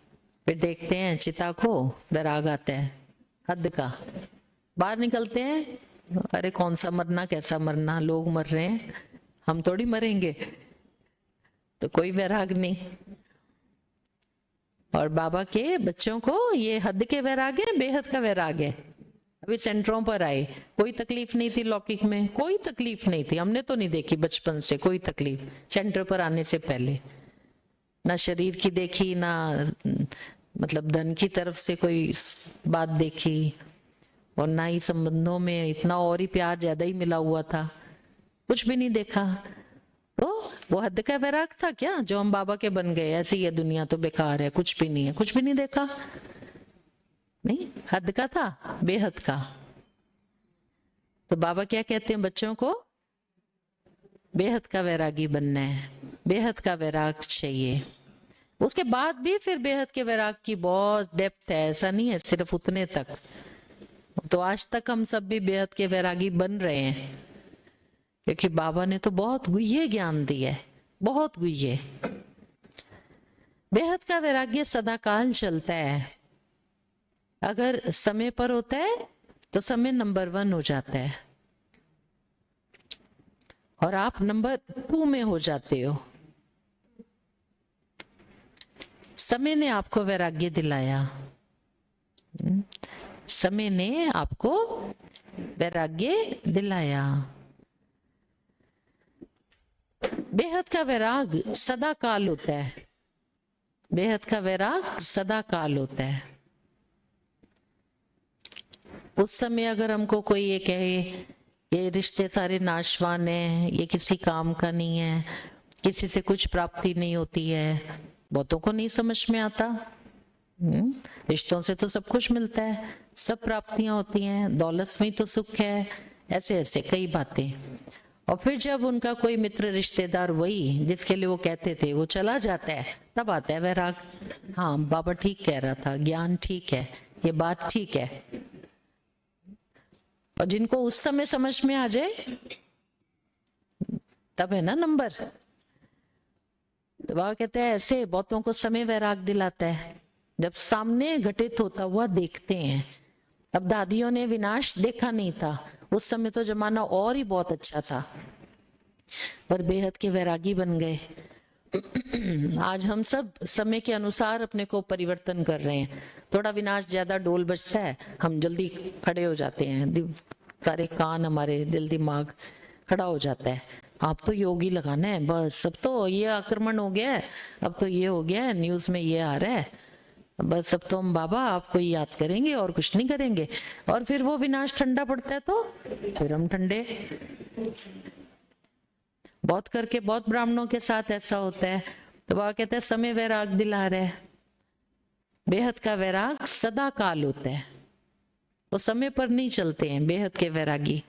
फिर देखते हैं चिता को, वैराग आता है हद का। बाहर निकलते हैं, अरे कौन सा मरना, कैसा मरना, लोग मर रहे हैं, हम थोड़ी मरेंगे, तो कोई वैराग नहीं। और बाबा के बच्चों को ये हद के वैराग है, बेहद का वैराग है। अभी सेंटरों पर आए, कोई तकलीफ नहीं थी लौकिक में, कोई तकलीफ नहीं थी, हमने तो नहीं देखी बचपन से कोई तकलीफ। सेंटर पर आने से पहले ना शरीर की देखी, ना मतलब धन की तरफ से कोई बात देखी, और ना ही संबंधों में इतना और ही प्यार ज्यादा ही मिला हुआ था, कुछ भी नहीं देखा। तो वो हद का वैराग था क्या जो हम बाबा के बन गए, ऐसी ये दुनिया तो बेकार है, कुछ भी नहीं है, कुछ भी नहीं देखा, नहीं, हद का था, बेहद का। तो बाबा क्या कहते हैं बच्चों को, बेहद का वैरागी बनना है, बेहद का वैराग चाहिए। उसके बाद भी फिर बेहद के वैराग की बहुत डेप्थ है, ऐसा नहीं है सिर्फ उतने तक। तो आज तक हम सब भी बेहद के वैरागी बन रहे हैं, क्योंकि बाबा ने तो बहुत गुह्य ज्ञान दिया है, बहुत गुह्य। बेहद का वैराग्य सदाकाल चलता है। अगर समय पर होता है तो समय नंबर 1 हो जाता है और आप नंबर 2 में हो जाते हो। समय ने आपको वैराग्य दिलाया, समय ने आपको वैराग्य दिलाया। बेहद का वैराग सदा काल होता है, बेहद का वैराग सदा काल होता है। उस समय अगर हमको कोई ये कहे ये रिश्ते सारे नाशवान है, ये किसी काम का नहीं है, किसी से कुछ प्राप्ति नहीं होती है, बहुतों को नहीं समझ में आता। रिश्तों से तो सब कुछ मिलता है, सब प्राप्तियां होती हैं, दौलत में तो सुख है, ऐसे ऐसे कई बातें। और फिर जब उनका कोई मित्र रिश्तेदार वही जिसके लिए वो कहते थे वो चला जाता है, तब आता है वैराग। हाँ बाबा ठीक कह रहा था, ज्ञान ठीक है, ये बात ठीक है। और जिनको उस समय समझ में आ जाए तब है ना नंबर। तो बाबा कहते हैं ऐसे बहुतों को समय वैराग दिलाता है जब सामने घटित होता हुआ देखते हैं। अब दादियों ने विनाश देखा नहीं था, उस समय तो जमाना और ही बहुत अच्छा था, पर बेहद के वैरागी बन गए। आज हम सब समय के अनुसार अपने को परिवर्तन कर रहे हैं। थोड़ा विनाश ज्यादा डोल बजता है, हम जल्दी खड़े हो जाते हैं, सारे कान हमारे, दिल दिमाग खड़ा हो जाता है। आप तो योगी लगाना है बस, अब तो ये आक्रमण हो गया है, अब तो ये हो गया है, न्यूज में ये आ रहा है, बस अब तो हम बाबा आपको ही याद करेंगे और कुछ नहीं करेंगे। और फिर वो विनाश ठंडा पड़ता है तो फिर हम ठंडे। बहुत करके बहुत ब्राह्मणों के साथ ऐसा होता है। तो बाबा कहते हैं समय वैराग दिला रहे, बेहद का वैराग सदा काल होता है, वो समय पर नहीं चलते हैं बेहद के वैरागी।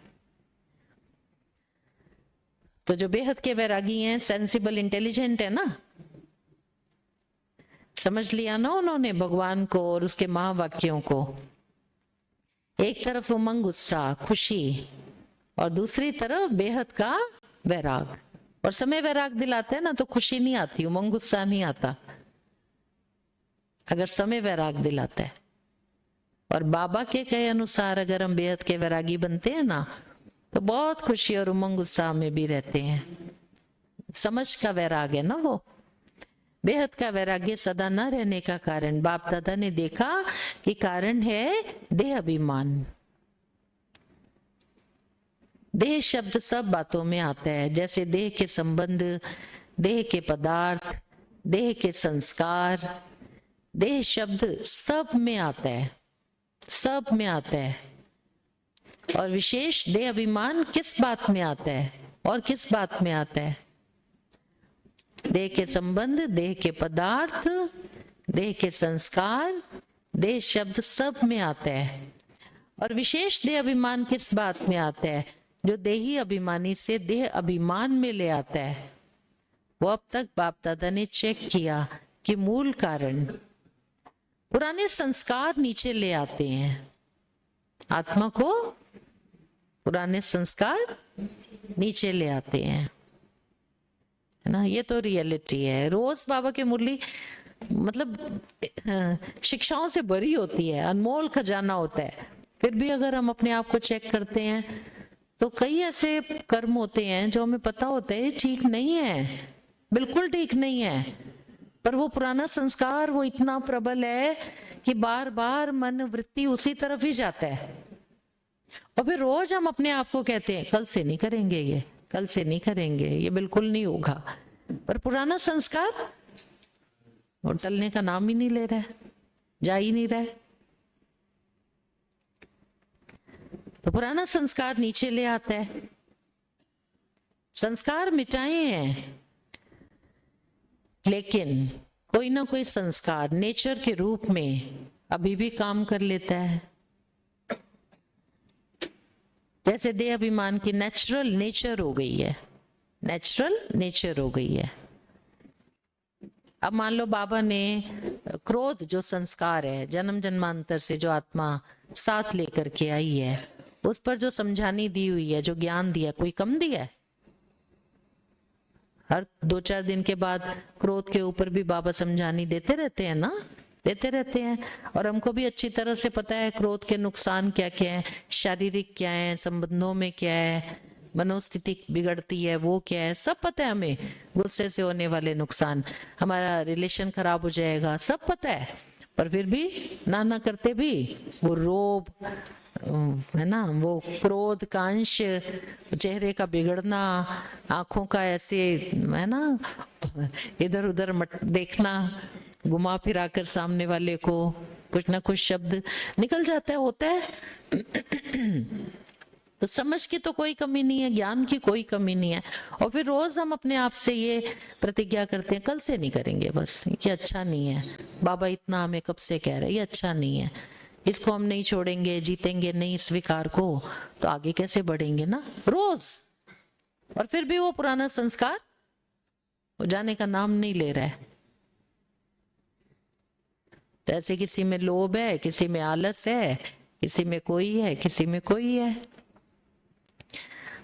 तो जो बेहद के वैरागी हैं, सेंसिबल इंटेलिजेंट है ना, समझ लिया ना उन्होंने भगवान को और उसके महावाक्यों को। एक तरफ उमंग उत्साह खुशी और दूसरी तरफ बेहद का वैराग। और समय वैराग दिलाते हैं ना तो खुशी नहीं आती, उमंग उत्साह नहीं आता अगर समय वैराग दिलाता है। और बाबा के कहे अनुसार अगर हम बेहद के वैरागी बनते हैं ना तो बहुत खुशी और उमंग उत्साह में भी रहते हैं। समझ का वैराग है ना वो, बेहद का वैराग्य सदा न रहने का कारण बाप दादा ने देखा कि कारण है देह अभिमान। देह शब्द सब बातों में आता है, जैसे देह के संबंध, देह के पदार्थ, देह के संस्कार, देह शब्द सब में आता है, सब में आता है। और विशेष देह अभिमान किस बात में आता है और किस बात में आता है? देह के संबंध, देह के पदार्थ, देह के संस्कार, देह शब्द सब में आता है। और विशेष देह अभिमान किस बात में आता है? जो देही अभिमानी से देह अभिमान में ले आता है। वो अब तक बाप दादा ने चेक किया कि मूल कारण पुराने संस्कार नीचे ले आते हैं आत्मा को, पुराने संस्कार नीचे ले आते हैं, है ना। ये तो रियलिटी है। रोज बाबा की मुरली मतलब शिक्षाओं से भरी होती है, अनमोल खजाना होता है। फिर भी अगर हम अपने आप को चेक करते हैं तो कई ऐसे कर्म होते हैं जो हमें पता होता है ठीक नहीं है, बिल्कुल ठीक नहीं है, पर वो पुराना संस्कार वो इतना प्रबल है कि बार बार मन वृत्ति उसी तरफ ही जाता है। और फिर रोज हम अपने आप को कहते हैं कल से नहीं करेंगे, ये कल से नहीं करेंगे, ये बिल्कुल नहीं होगा, पर पुराना संस्कार वो टलने का नाम ही नहीं ले रहा है, जा ही नहीं रहा है। तो पुराना संस्कार नीचे ले आता है। संस्कार मिटाए हैं, लेकिन कोई ना कोई संस्कार नेचर के रूप में अभी भी काम कर लेता है। जैसे देह अभिमान की नेचुरल नेचर हो गई है, नेचुरल नेचर हो गई है। अब मान लो बाबा ने क्रोध जो संस्कार है जन्म जन्मांतर से जो आत्मा साथ लेकर के आई है, उस पर जो समझानी दी हुई है, जो ज्ञान दिया, कोई कम दिया है? हर 2-4 दिन के बाद क्रोध के ऊपर भी बाबा समझानी देते रहते हैं ना, देते रहते हैं। और हमको भी अच्छी तरह से पता है क्रोध के नुकसान क्या क्या है, शारीरिक क्या है, संबंधों में क्या है, मनोस्थिति बिगड़ती है वो क्या है, सब पता है हमें। गुस्से से होने वाले नुकसान, हमारा रिलेशन खराब हो जाएगा, सब पता है। पर फिर भी ना करते भी वो रोब, है ना, वो क्रोध का अंश, चेहरे का बिगड़ना, आंखों का ऐसे, है ना, इधर उधर देखना, घुमा फिरा कर सामने वाले को कुछ ना कुछ शब्द निकल जाता है, होता है। तो समझ की तो कोई कमी नहीं है, ज्ञान की कोई कमी नहीं है। और फिर रोज हम अपने आप से ये प्रतिज्ञा करते हैं कल से नहीं करेंगे, बस ये अच्छा नहीं है, बाबा इतना हमें कब से कह रहे हैं ये अच्छा नहीं है, इसको हम नहीं छोड़ेंगे, जीतेंगे नहीं इस विकार को, तो आगे कैसे बढ़ेंगे ना, रोज। और फिर भी वो पुराना संस्कार वो जाने का नाम नहीं ले रहा है। तो ऐसे किसी में लोभ है, किसी में आलस है, किसी में कोई है, किसी में कोई है।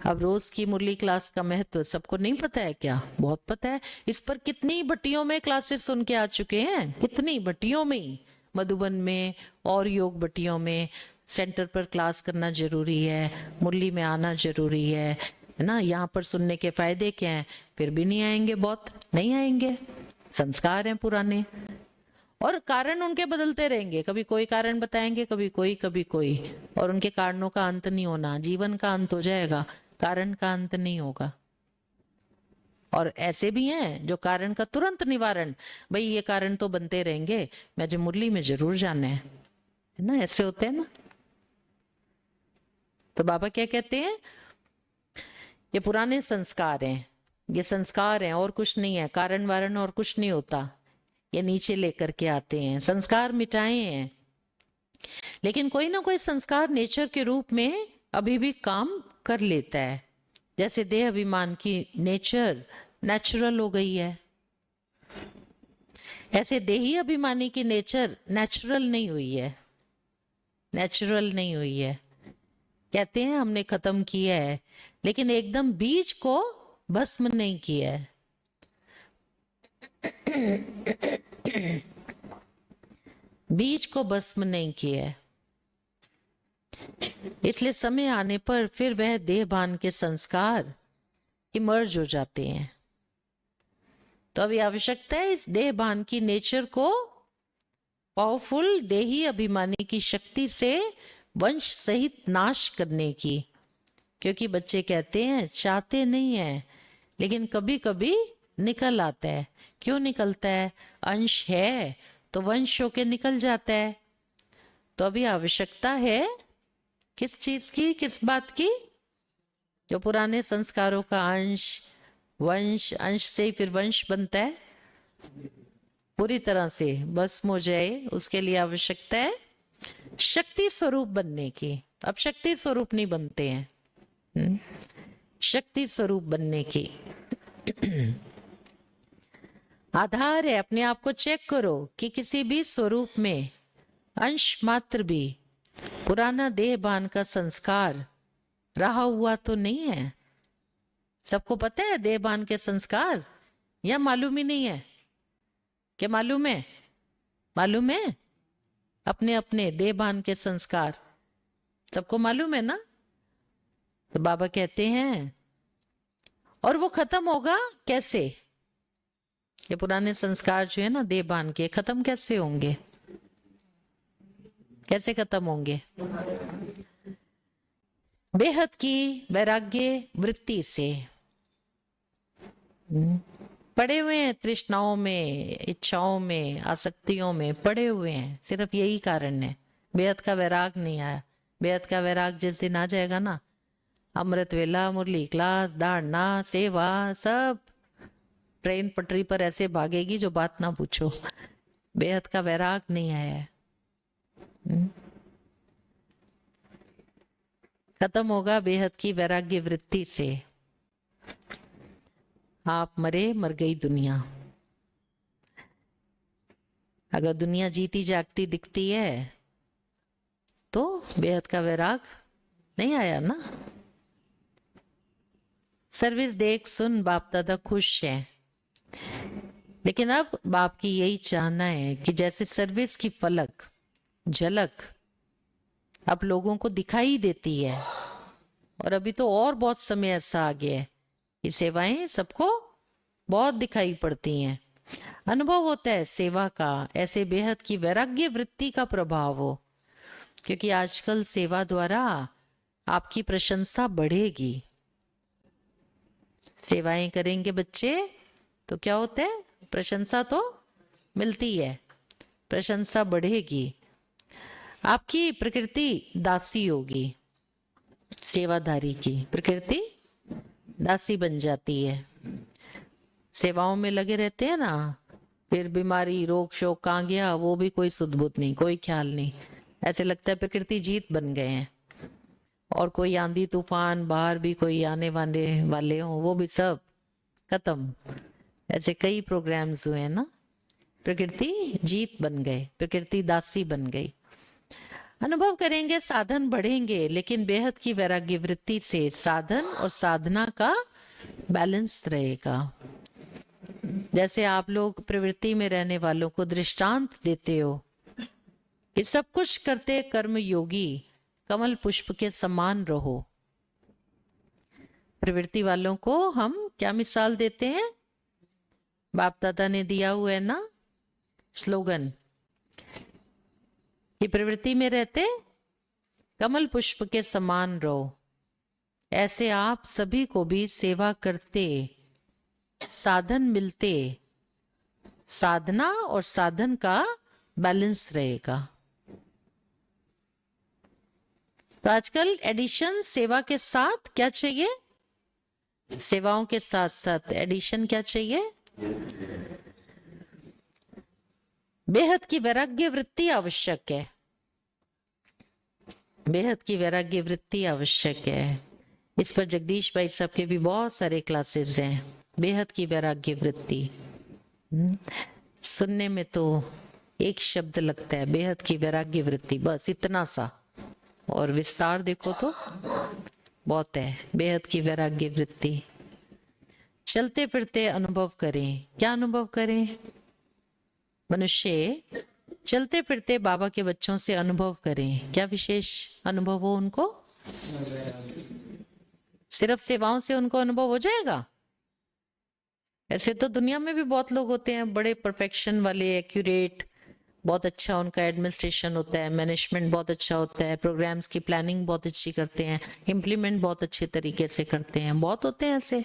अब रोज की मुरली क्लास का महत्व सबको नहीं पता है क्या? बहुत पता है। इस पर कितनी भट्टियों में क्लासेस सुन के आ चुके हैं, कितनी भट्टियों में, मधुबन में और योग भट्टियों में। सेंटर पर क्लास करना जरूरी है, मुरली में आना जरूरी है ना। यहाँ पर सुनने के फायदे क्या हैं? फिर भी नहीं आएंगे, बहुत नहीं आएंगे, संस्कार हैं पुराने। और कारण उनके बदलते रहेंगे, कभी कोई कारण बताएंगे, कभी कोई, कभी कोई। और उनके कारणों का अंत नहीं होना, जीवन का अंत हो जाएगा, कारण का अंत नहीं होगा। और ऐसे भी हैं जो कारण का तुरंत निवारण, भाई ये कारण तो बनते रहेंगे, मुझे मुरली में जरूर जाना है ना, ऐसे होते हैं ना। तो बाबा क्या कहते हैं? ये पुराने संस्कार हैं, ये संस्कार हैं और कुछ नहीं है, कारण वारण और कुछ नहीं होता, ये नीचे लेकर के आते हैं। संस्कार मिटाए हैं, लेकिन कोई ना कोई संस्कार नेचर के रूप में अभी भी काम कर लेता है। जैसे देह अभिमान की नेचर नेचुरल हो गई है, ऐसे देही अभिमानी की नेचर नेचुरल नहीं हुई है, नेचुरल नहीं हुई है। कहते हैं हमने खत्म किया है, लेकिन एकदम बीज को भस्म नहीं किया है। बीज को भस्म नहीं किया है, इसलिए समय आने पर फिर वह देहभान के संस्कार इमर्ज हो जाते हैं। तो अभी आवश्यकता है इस देह भान की नेचर को पावरफुल देही अभिमानी की शक्ति से वंश सहित नाश करने की। क्योंकि बच्चे कहते हैं, चाहते नहीं है, लेकिन कभी कभी निकल आता है। क्यों निकलता है? अंश है तो वंश होके निकल जाता है। तो अभी आवश्यकता है किस चीज की, किस बात की? जो पुराने संस्कारों का अंश, वंश, अंश से ही फिर वंश बनता है, पूरी तरह से भस्म हो जाए, उसके लिए आवश्यकता है शक्ति स्वरूप बनने की। अब शक्ति स्वरूप नहीं बनते हैं, शक्ति स्वरूप बनने की आधार है। अपने आप को चेक करो कि किसी भी स्वरूप में अंश मात्र भी पुराना देह भान का संस्कार रहा हुआ तो नहीं है। सबको पता है देह भान के संस्कार, या मालूम ही नहीं है? क्या मालूम है? मालूम है अपने अपने देह भान के संस्कार, सबको मालूम है ना? तो बाबा कहते हैं, और वो खत्म होगा कैसे? ये पुराने संस्कार जो है ना देह भान के, खत्म कैसे होंगे? कैसे खत्म होंगे? बेहद की वैराग्य वृत्ति से। पड़े हुए हैं तृष्णाओं में, इच्छाओं में, आसक्तियों में पड़े हुए हैं, सिर्फ यही कारण है। बेहद का वैराग नहीं आया। बेहद का वैराग जिस दिन आ जाएगा ना, अमृत वेला, मुरली क्लास, दाढ़ना, सेवा, सब ट्रेन पटरी पर ऐसे भागेगी जो बात ना पूछो। बेहद का वैराग नहीं आया है। खत्म होगा बेहद की वैराग्य वृत्ति से। आप मरे, मर गई दुनिया। अगर दुनिया जीती जागती दिखती है तो बेहद का वैराग नहीं आया ना। सर्विस देख सुन बाप दादा खुश है, लेकिन अब बाप की यही चाहना है कि जैसे सर्विस की फलक, झलक अब लोगों को दिखाई देती है, और अभी तो और बहुत समय ऐसा आ गया है, ये सेवाएं सबको बहुत दिखाई पड़ती हैं, अनुभव होता है सेवा का। ऐसे बेहद की वैराग्य वृत्ति का प्रभाव हो, क्योंकि आजकल सेवा द्वारा आपकी प्रशंसा बढ़ेगी। सेवाएं करेंगे बच्चे तो क्या होता है? प्रशंसा तो मिलती है, प्रशंसा बढ़ेगी। आपकी प्रकृति दासी होगी, सेवाधारी की प्रकृति दासी बन जाती है। सेवाओं में लगे रहते हैं ना, फिर बीमारी, रोग शोक कहाँ गया वो भी कोई सुध बुध नहीं, कोई ख्याल नहीं। ऐसे लगता है प्रकृति जीत बन गए हैं, और कोई आंधी तूफान बाहर भी कोई आने वाले हो, वो भी सब खत्म। ऐसे कई प्रोग्राम्स हुए हैं ना, प्रकृति जीत बन गए, प्रकृति दासी बन गई। अनुभव करेंगे, साधन बढ़ेंगे, लेकिन बेहद की वैराग्य वृत्ति से साधन और साधना का बैलेंस रहेगा। जैसे आप लोग प्रवृत्ति में रहने वालों को दृष्टांत देते हो, ये सब कुछ करते कर्म योगी कमल पुष्प के समान रहो। प्रवृत्ति वालों को हम क्या मिसाल देते हैं? बाप दादा ने दिया हुआ है ना स्लोगन, ये प्रवृत्ति में रहते कमल पुष्प के समान रहो। ऐसे आप सभी को भी सेवा करते, साधन मिलते, साधना और साधन का बैलेंस रहेगा। तो आजकल एडिशन सेवा के साथ क्या चाहिए? सेवाओं के साथ साथ एडिशन क्या चाहिए? बेहद की वैराग्य वृत्ति आवश्यक है। बेहद की वैराग्य वृत्ति आवश्यक है। इस पर जगदीश भाई साहब के भी बहुत सारे क्लासेस हैं। बेहद की वैराग्य वृत्ति सुनने में तो एक शब्द लगता है, बेहद की वैराग्य वृत्ति, बस इतना सा, और विस्तार देखो तो बहुत है। बेहद की वैराग्य वृत्ति चलते फिरते अनुभव करें। क्या अनुभव करें? मनुष्य चलते फिरते बाबा के बच्चों से अनुभव करें। क्या विशेष अनुभव हो उनको? सिर्फ सेवाओं से उनको अनुभव हो जाएगा? ऐसे तो दुनिया में भी बहुत लोग होते हैं बड़े परफेक्शन वाले, एक्यूरेट, बहुत अच्छा उनका एडमिनिस्ट्रेशन होता है, मैनेजमेंट बहुत अच्छा होता है, प्रोग्राम्स की प्लानिंग बहुत अच्छी करते हैं, इम्प्लीमेंट बहुत अच्छे तरीके से करते हैं, बहुत होते हैं ऐसे।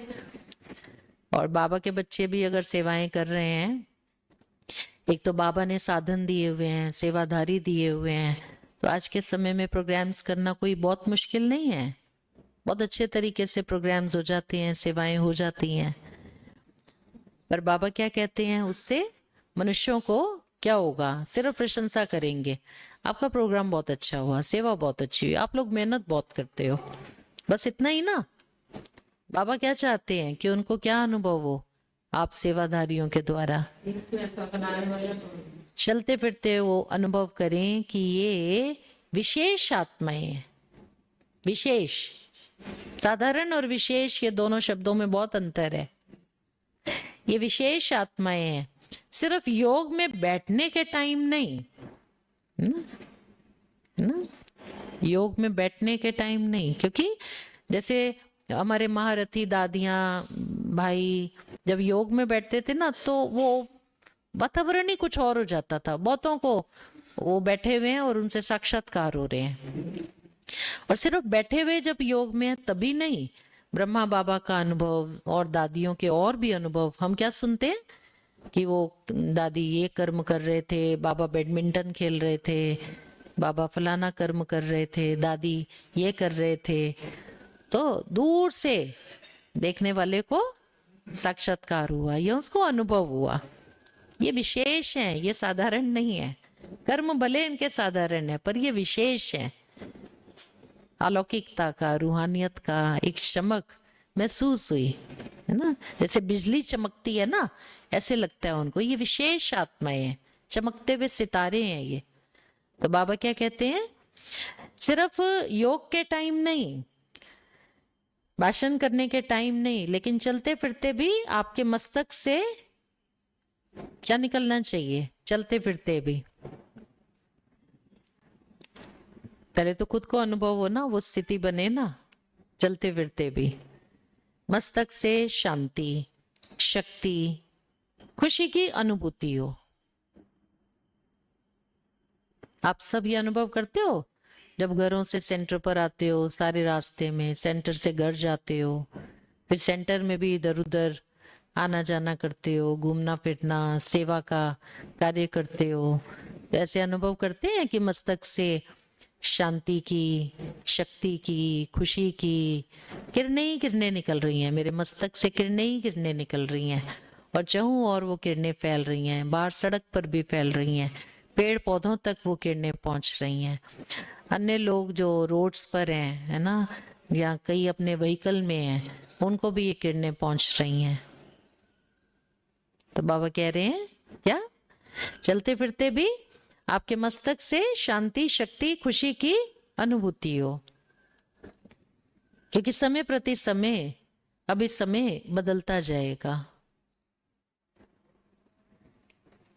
और बाबा के बच्चे भी अगर सेवाएं कर रहे हैं, एक तो बाबा ने साधन दिए हुए हैं, सेवाधारी दिए हुए हैं, तो आज के समय में प्रोग्राम्स करना कोई बहुत मुश्किल नहीं है। बहुत अच्छे तरीके से प्रोग्राम्स हो जाते हैं, सेवाएं हो जाती हैं। पर बाबा क्या कहते हैं, उससे मनुष्यों को क्या होगा, सिर्फ प्रशंसा करेंगे, आपका प्रोग्राम बहुत अच्छा हुआ, सेवा बहुत अच्छी हुई, आप लोग मेहनत बहुत करते हो, बस इतना ही ना। बाबा क्या चाहते हैं कि उनको क्या अनुभव हो आप सेवाधारियों के द्वारा, ऐसा बनाने वाले तो चलते फिरते वो अनुभव करें कि ये विशेष आत्माएं हैं। विशेष, साधारण और विशेष, ये दोनों शब्दों में बहुत अंतर है। ये विशेष आत्माएं हैं, सिर्फ योग में बैठने के टाइम नहीं, है ना, योग में बैठने के टाइम नहीं। क्योंकि जैसे हमारे महारथी दादियां भाई जब योग में बैठते थे ना, तो वो वातावरण ही कुछ और हो जाता था। बहुतों को वो बैठे हुए हैं और उनसे साक्षात्कार हो रहे हैं, और सिर्फ बैठे हुए जब योग में है तभी नहीं, ब्रह्मा बाबा का अनुभव और दादियों के और भी अनुभव हम क्या सुनते हैं कि वो दादी ये कर्म कर रहे थे, बाबा बैडमिंटन खेल रहे थे, बाबा फलाना कर्म कर रहे थे, दादी ये कर रहे थे। तो दूर से देखने वाले को साक्षात्कार हुआ, ये उसको अनुभव हुआ। ये विशेष है, ये साधारण नहीं है। कर्म भले इनके साधारण है, पर ये विशेष है। अलौकिकता का, रूहानियत का एक चमक महसूस हुई, है ना, जैसे बिजली चमकती है ना, ऐसे लगता है उनको। ये विशेष आत्माएं हैं, चमकते हुए सितारे हैं ये। तो बाबा क्या कहते हैं, सिर्फ योग के टाइम नहीं, भाषण करने के टाइम नहीं, लेकिन चलते फिरते भी आपके मस्तक से क्या निकलना चाहिए, चलते फिरते भी। पहले तो खुद को अनुभव हो ना, वो स्थिति बने ना, चलते फिरते भी मस्तक से शांति, शक्ति, खुशी की अनुभूति हो। आप सब ये अनुभव करते हो जब घरों से सेंटर पर आते हो, सारे रास्ते में सेंटर से घर जाते हो, फिर सेंटर में भी इधर उधर आना जाना करते हो, घूमना फिरना, सेवा का कार्य करते हो, तो ऐसे अनुभव करते हैं कि मस्तक से शांति की, शक्ति की, खुशी की किरणें ही किरणें निकल रही हैं, मेरे मस्तक से किरणें ही किरणें निकल रही हैं, और चाहूं और वो किरणें फैल रही हैं, बाहर सड़क पर भी फैल रही हैं, पेड़ पौधों तक वो किरणें पहुंच रही हैं, अन्य लोग जो रोड्स पर हैं, है ना, या कई अपने व्हीकल में हैं, उनको भी ये किरणें पहुंच रही हैं। तो बाबा कह रहे हैं क्या, चलते फिरते भी आपके मस्तक से शांति, शक्ति, खुशी की अनुभूति हो। क्योंकि समय प्रति समय, अभी समय बदलता जाएगा।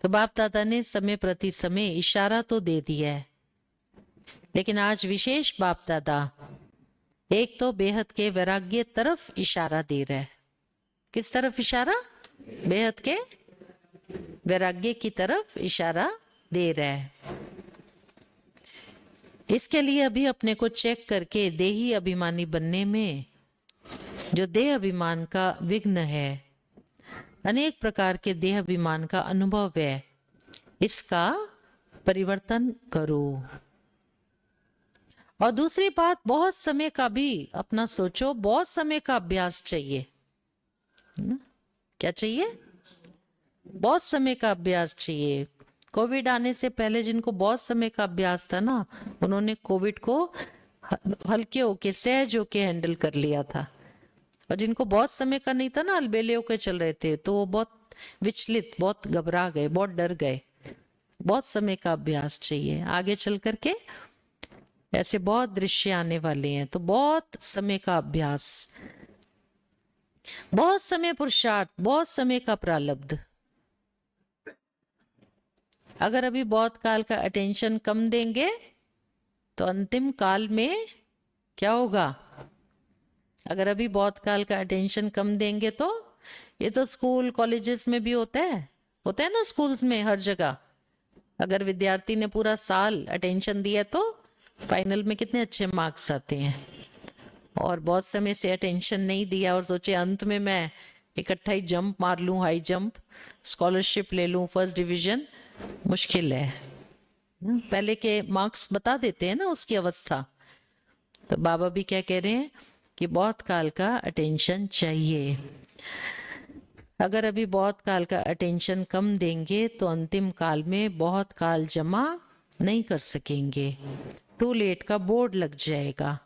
तो बाप दादा ने समय प्रति समय इशारा तो दे दिया है, लेकिन आज विशेष बाप दादा एक तो बेहद के वैराग्य तरफ इशारा दे रहा है। किस तरफ इशारा, बेहद के वैराग्य की तरफ इशारा दे रहा है। इसके लिए अभी अपने को चेक करके देही अभिमानी बनने में जो देह अभिमान का विघ्न है, अनेक प्रकार के देह अभिमान का अनुभव है, इसका परिवर्तन करो। और दूसरी बात, बहुत समय का भी अपना सोचो, बहुत समय का अभ्यास चाहिए ना? क्या चाहिए, बहुत समय का अभ्यास चाहिए। कोविड आने से पहले जिनको बहुत समय का अभ्यास था ना, उन्होंने कोविड को हल्के होके, सहज होके हैंडल कर लिया था। और जिनको बहुत समय का नहीं था ना, अलबेले होके चल रहे थे, तो वो बहुत विचलित, बहुत घबरा गए, बहुत डर गए। बहुत समय का अभ्यास चाहिए। आगे चल करके ऐसे बहुत दृश्य आने वाले हैं, तो बहुत समय का अभ्यास, बहुत समय पुरुषार्थ, बहुत समय का प्रारब्ध। अगर अभी बहुत काल का अटेंशन कम देंगे तो अंतिम काल में क्या होगा? अगर अभी बहुत काल का अटेंशन कम देंगे तो ये तो स्कूल कॉलेजेस में भी होता है ना, स्कूल्स में हर जगह। अगर विद्यार्थी ने पूरा साल अटेंशन दिया तो फाइनल में कितने अच्छे मार्क्स आते हैं। और बहुत समय से अटेंशन नहीं दिया और सोचे अंत में मैं इकट्ठा ही जंप मार लूं, हाई जंप, स्कॉलरशिप ले लूं, फर्स्ट डिवीजन, मुश्किल है। पहले के मार्क्स बता देते हैं ना उसकी अवस्था। तो बाबा भी क्या कह रहे हैं कि बहुत काल का अटेंशन चाहिए। अगर अभी बहुत काल का अटेंशन कम देंगे तो अंतिम काल में बहुत काल जमा नहीं कर सकेंगे, टू लेट का बोर्ड लग जाएगा।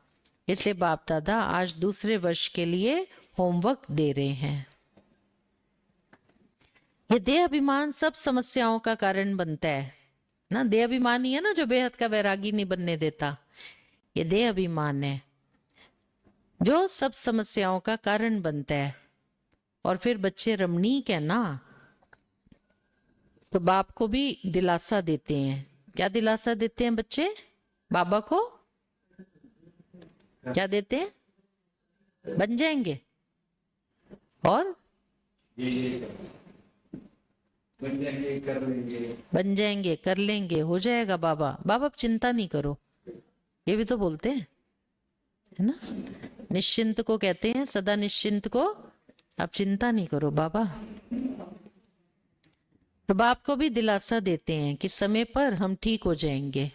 इसलिए बाप दादा आज दूसरे वर्ष के लिए होमवर्क दे रहे हैं। ये देह अभिमान सब समस्याओं का कारण बनता है ना। देह अभिमान ही है ना जो बेहद का वैरागी नहीं बनने देता। ये देह अभिमान है जो सब समस्याओं का कारण बनता है। और फिर बच्चे रमणीक है ना, तो बाप को भी दिलासा देते हैं। क्या दिलासा देते हैं बच्चे बाबा को? क्या देते हैं? बन जाएंगे और बन जाएंगे, कर लेंगे, बन जाएंगे, कर लेंगे, हो जाएगा बाबा। बाबा आप चिंता नहीं करो, ये भी तो बोलते हैं है ना। निश्चिंत को कहते हैं, सदा निश्चिंत को आप चिंता नहीं करो बाबा। तो बाप को भी दिलासा देते हैं कि समय पर हम ठीक हो जाएंगे।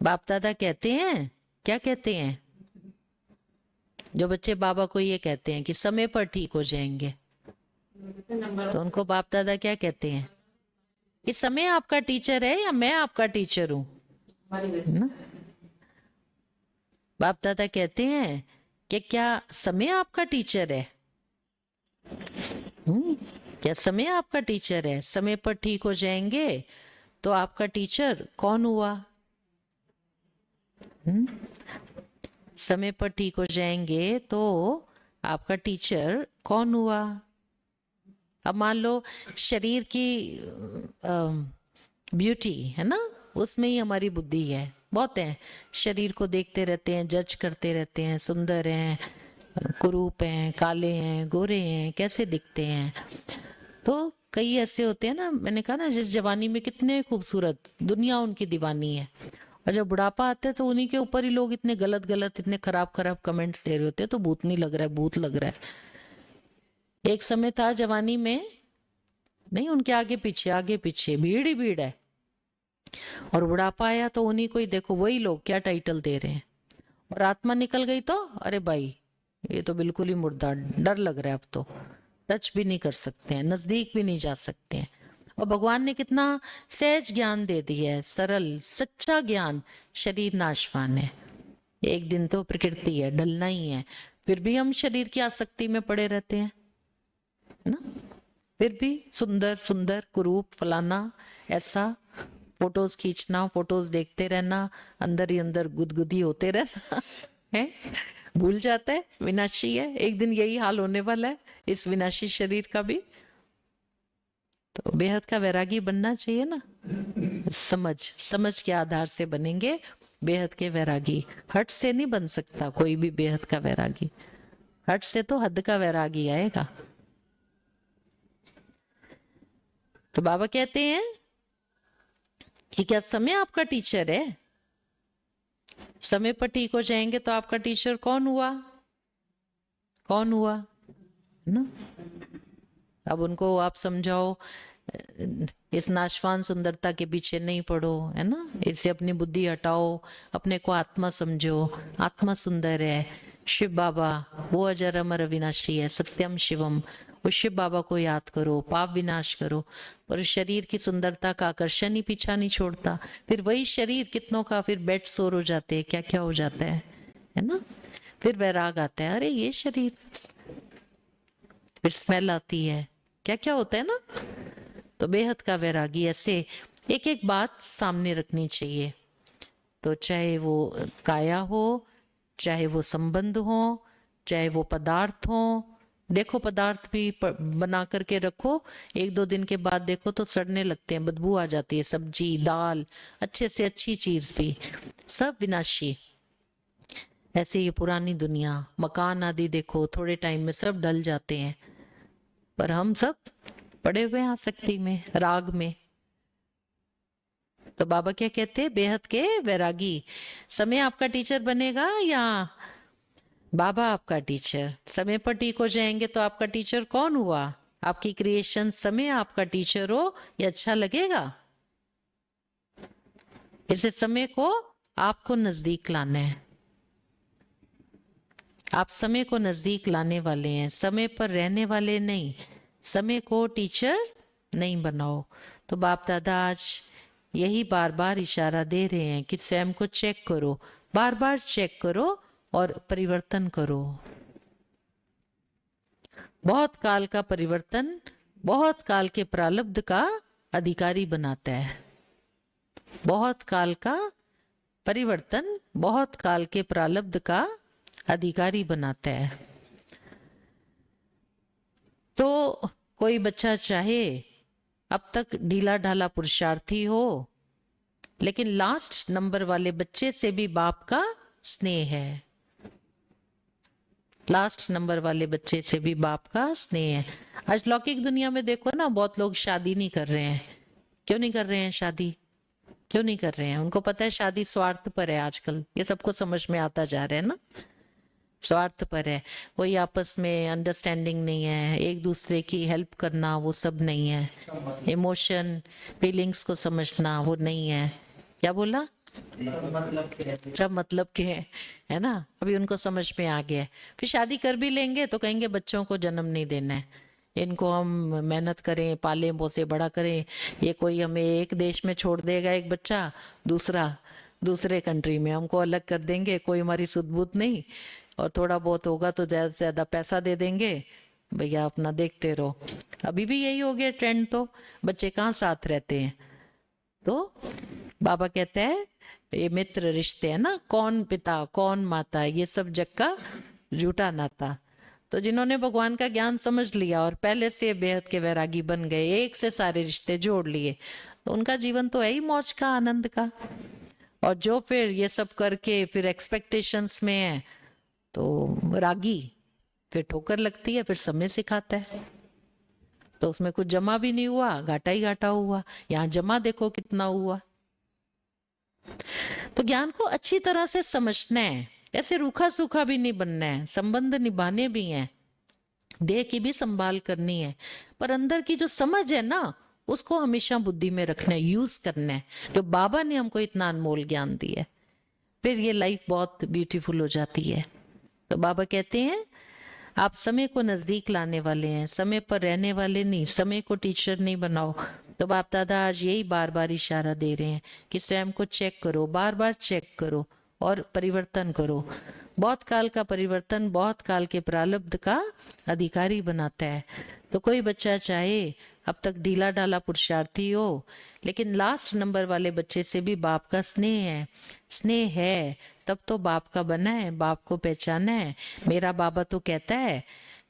बाप दादा कहते हैं, क्या कहते हैं जो बच्चे बाबा को ये कहते हैं कि समय पर ठीक हो जाएंगे, तो उनको बाप दादा क्या कहते हैं कि समय आपका टीचर है या मैं आपका टीचर हूं ना? बाप दादा कहते हैं कि क्या समय आपका टीचर है? क्या समय आपका टीचर है? समय पर ठीक हो जाएंगे तो आपका टीचर कौन हुआ? समय पर ठीक हो जाएंगे तो आपका टीचर कौन हुआ? अब मान लो शरीर की ब्यूटी है ना, उसमें ही हमारी बुद्धि है। बहुत हैं शरीर को देखते रहते हैं, जज करते रहते हैं, सुंदर हैं, कुरूप हैं, काले हैं, गोरे हैं, कैसे दिखते हैं। तो कई ऐसे होते हैं ना, मैंने कहा ना जिस जवानी में कितने खूबसूरत, दुनिया उनकी दीवानी है, और जब बुढ़ापा आता है तो उन्हीं के ऊपर ही लोग इतने गलत गलत, इतने खराब खराब कमेंट्स दे रहे होते हैं। तो भूत नहीं लग रहा है, भूत लग रहा है। एक समय था जवानी में, नहीं उनके आगे पीछे भीड़ ही भीड़ है, और बुढ़ापा आया तो उन्हीं को ही देखो, वही लोग क्या टाइटल दे रहे हैं। और आत्मा निकल गई तो अरे भाई ये तो बिल्कुल ही मुर्दा, डर लग रहा है, अब तो टच भी नहीं कर सकते हैं, नजदीक भी नहीं जा सकते हैं। और भगवान ने कितना सहज ज्ञान दे दिया है, सरल सच्चा ज्ञान। शरीर नाशवान है, एक दिन तो प्रकृति है, ढलना ही है। फिर भी हम शरीर की आसक्ति में पड़े रहते हैं ना। फिर भी सुंदर सुंदर कुरूप फलाना ऐसा, फोटोज खींचना, फोटोज देखते रहना, अंदर ही अंदर गुदगुदी होते रहना है। भूल जाता है विनाशी है, एक दिन यही हाल होने वाला है इस विनाशी शरीर का भी। तो बेहद का वैरागी बनना चाहिए ना। समझ के आधार से बनेंगे बेहद के वैरागी। हट से नहीं बन सकता कोई भी बेहद का वैरागी, हट से तो हद का वैरागी आएगा। तो बाबा कहते हैं कि क्या समय आपका टीचर है? समय पर ठीक हो जाएंगे तो आपका टीचर कौन हुआ? कौन हुआ ना? अब उनको आप समझाओ, इस नाशवान सुंदरता के पीछे नहीं पड़ो, है ना। इससे अपनी बुद्धि हटाओ, अपने को आत्मा समझो, आत्मा सुंदर है। शिव बाबा वो अजर अमर अविनाशी है, सत्यम शिवम। उस शिव बाबा को याद करो, पाप विनाश करो। और शरीर की सुंदरता का आकर्षण ही पीछा नहीं छोड़ता। फिर वही शरीर कितनों का फिर बेड सोर हो जाते हैं, क्या क्या हो जाता है ना। फिर वैराग आता है, अरे ये शरीर, फिर स्मेल आती है, क्या क्या होता है ना। तो बेहद का वैरागी ऐसे एक एक बात सामने रखनी चाहिए। तो चाहे वो काया हो, चाहे वो संबंध हो, चाहे वो पदार्थ हो। देखो पदार्थ भी बना करके रखो, एक दो दिन के बाद देखो तो सड़ने लगते हैं, बदबू आ जाती है। सब्जी दाल, अच्छे से अच्छी चीज भी सब विनाशी। ऐसे ये पुरानी दुनिया, मकान आदि देखो थोड़े टाइम में सब ढल जाते हैं, पर हम सब पड़े हुए हैं आसक्ति में, राग में। तो बाबा क्या कहते हैं, बेहद के वैरागी। समय आपका टीचर बनेगा या बाबा आपका टीचर? समय पर ठीक हो जाएंगे तो आपका टीचर कौन हुआ? आपकी क्रिएशन समय आपका टीचर हो, ये अच्छा लगेगा? इसे समय को आपको नजदीक लाना है। आप समय को नजदीक लाने वाले हैं, समय पर रहने वाले नहीं। समय को टीचर नहीं बनाओ। तो बाप दादा आज यही बार बार इशारा दे रहे हैं कि स्वयं को चेक करो, बार बार चेक करो और परिवर्तन करो। बहुत काल का परिवर्तन बहुत काल के प्रारब्ध का अधिकारी बनाता है। बहुत काल का परिवर्तन बहुत काल के प्रारब्ध का अधिकारी बनाता है। तो कोई बच्चा चाहे अब तक ढीला ढाला पुरुषार्थी हो, लेकिन लास्ट नंबर वाले बच्चे से भी बाप का स्नेह है। लास्ट नंबर वाले बच्चे से भी बाप का स्नेह है। आज लौकिक दुनिया में देखो ना, बहुत लोग शादी नहीं कर रहे हैं। क्यों नहीं कर रहे हैं शादी? क्यों नहीं कर रहे हैं? उनको पता है शादी स्वार्थ पर है। आजकल ये सबको समझ में आता जा रहा है ना, स्वार्थ पर है। कोई आपस में अंडरस्टैंडिंग नहीं है, एक दूसरे की हेल्प करना वो सब नहीं है, इमोशन फीलिंग्स को समझना वो नहीं है। क्या बोला? मतलब क्या है? सब मतलब के है ना, अभी उनको समझ में आ गया है। फिर शादी कर भी लेंगे तो कहेंगे बच्चों को जन्म नहीं देना है, इनको हम मेहनत करें, पालें पोसे बड़ा करें। ये कोई हमें एक देश में छोड़ देगा एक बच्चा, दूसरे कंट्री में हमको अलग कर देंगे, कोई हमारी सुध-बुध नहीं, और थोड़ा बहुत होगा तो ज्यादा से ज्यादा पैसा दे देंगे, भैया अपना देखते रहो। अभी भी यही हो गया ट्रेंड। तो बच्चे कहाँ साथ रहते हैं? तो बाबा कहते हैं ये मित्र रिश्ते है ना, कौन पिता कौन माता, ये सब जग का झूठा नाता। तो जिन्होंने भगवान का ज्ञान समझ लिया और पहले से बेहद के वैरागी बन गए, एक से सारे रिश्ते जोड़ लिए, तो उनका जीवन तो है ही मौज का, आनंद का। और जो फिर ये सब करके फिर एक्सपेक्टेशंस में है तो रागी, फिर ठोकर लगती है, फिर समय सिखाता है। तो उसमें कुछ जमा भी नहीं हुआ, घाटा ही घाटा हुआ। यहाँ जमा देखो कितना हुआ। तो ज्ञान को अच्छी तरह से समझना है, ऐसे रूखा सूखा भी नहीं बनना है। संबंध निभाने भी हैं, देह की भी संभाल करनी है, पर अंदर की जो समझ है ना, उसको हमेशा बुद्धि में रखना है, यूज करना है, जो बाबा ने हमको इतना अनमोल ज्ञान दिया है। फिर ये लाइफ बहुत ब्यूटीफुल हो जाती है। तो बाबा कहते हैं आप समय को नजदीक लाने वाले हैं, समय पर रहने वाले नहीं। समय को टीचर नहीं बनाओ। तो बाप दादा आज यही बार बार इशारा दे रहे हैं कि स्वयं को चेक करो, बार बार चेक करो और परिवर्तन करो। बहुत काल का परिवर्तन बहुत काल के प्रारब्ध का अधिकारी बनाता है। तो कोई बच्चा चाहे अब तक ढीला ढाला पुरुषार्थी हो, लेकिन लास्ट नंबर वाले बच्चे से भी बाप का स्नेह है। स्नेह है तब तो बाप का बना है, बाप को पहचाना है। मेरा बाबा तो कहता है,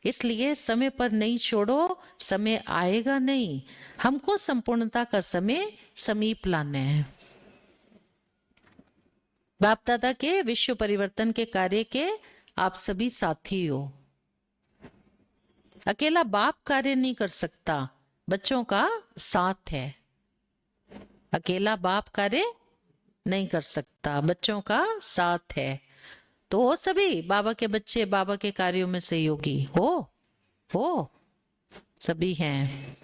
इसलिए समय पर नहीं छोड़ो, समय आएगा नहीं। हमको संपूर्णता का समय समीप लाना है। बाप दादा के विश्व परिवर्तन के कार्य के आप सभी साथी हो। अकेला बाप कार्य नहीं कर सकता, बच्चों का साथ है। अकेला बाप कार्य नहीं कर सकता, बच्चों का साथ है। तो वो सभी बाबा के बच्चे बाबा के कार्यों में सहयोगी हो सभी हैं।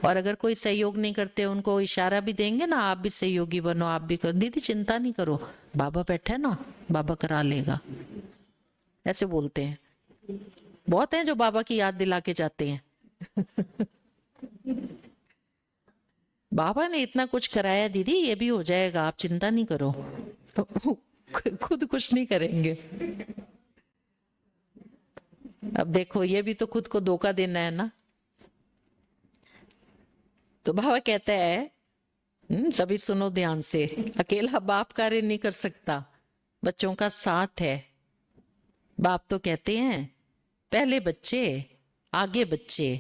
और अगर कोई सहयोग नहीं करते, उनको इशारा भी देंगे ना, आप भी सहयोगी बनो, आप भी करो। दीदी चिंता नहीं करो, बाबा बैठे है ना, बाबा करा लेगा, ऐसे बोलते हैं। बहुत हैं जो बाबा की याद दिला के जाते हैं। बाबा ने इतना कुछ कराया दीदी, ये भी हो जाएगा, आप चिंता नहीं करो। खुद कुछ नहीं करेंगे। अब देखो ये भी तो खुद को धोखा देना है ना। तो बाबा कहता है सभी सुनो ध्यान से, अकेला बाप कार्य नहीं कर सकता, बच्चों का साथ है। बाप तो कहते हैं पहले बच्चे आगे बच्चे।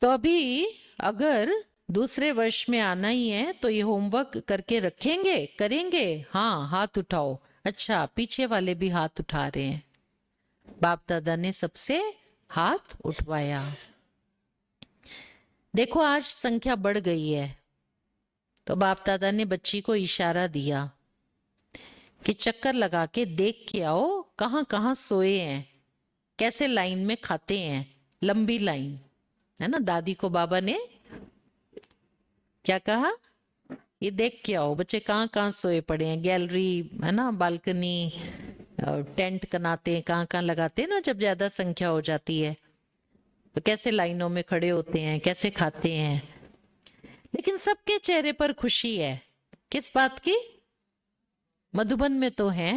तो अभी अगर दूसरे वर्ष में आना ही है तो ये होमवर्क करके रखेंगे, करेंगे? हाँ, हाथ उठाओ। अच्छा, पीछे वाले भी हाथ उठा रहे हैं। बाप दादा ने सबसे हाथ उठवाया। देखो आज संख्या बढ़ गई है, तो बाप दादा ने बच्ची को इशारा दिया कि चक्कर लगा के देख के आओ कहाँ कहाँ सोए हैं, कैसे लाइन में खाते हैं, लंबी लाइन है ना। दादी को बाबा ने क्या कहा, ये देख के आओ बच्चे कहाँ कहाँ सोए पड़े हैं, गैलरी है ना, बालकनी, टेंट बनाते हैं, कहाँ कहाँ लगाते हैं ना जब ज्यादा संख्या हो जाती है, तो कैसे लाइनों में खड़े होते हैं, कैसे खाते हैं। लेकिन सबके चेहरे पर खुशी है। किस बात की? मधुबन में तो है,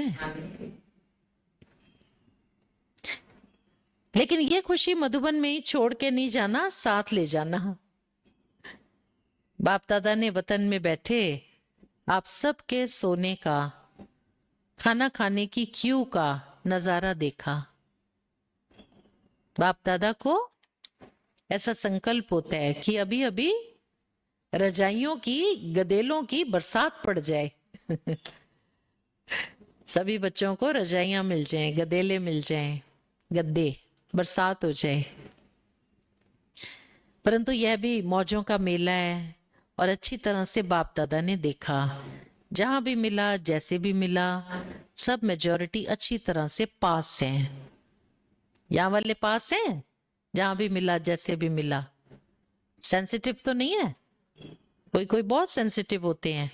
लेकिन ये खुशी मधुबन में ही छोड़ के नहीं जाना, साथ ले जाना। बाप दादा ने वतन में बैठे आप सबके सोने का, खाना खाने की क्यू का नजारा देखा। बाप दादा को ऐसा संकल्प होता है कि अभी अभी रजाइयों की, गदेलों की बरसात पड़ जाए। सभी बच्चों को रजाइयां मिल जाएं, गदेले मिल जाएं, गद्दे, बरसात हो जाए। परंतु यह भी मौजों का मेला है, और अच्छी तरह से बाप दादा ने देखा जहां भी मिला, जैसे भी मिला, सब मेजॉरिटी अच्छी तरह से पास हैं। यहाँ वाले पास हैं, जहां भी मिला, जैसे भी मिला। सेंसिटिव तो नहीं है, कोई कोई बहुत सेंसिटिव होते हैं।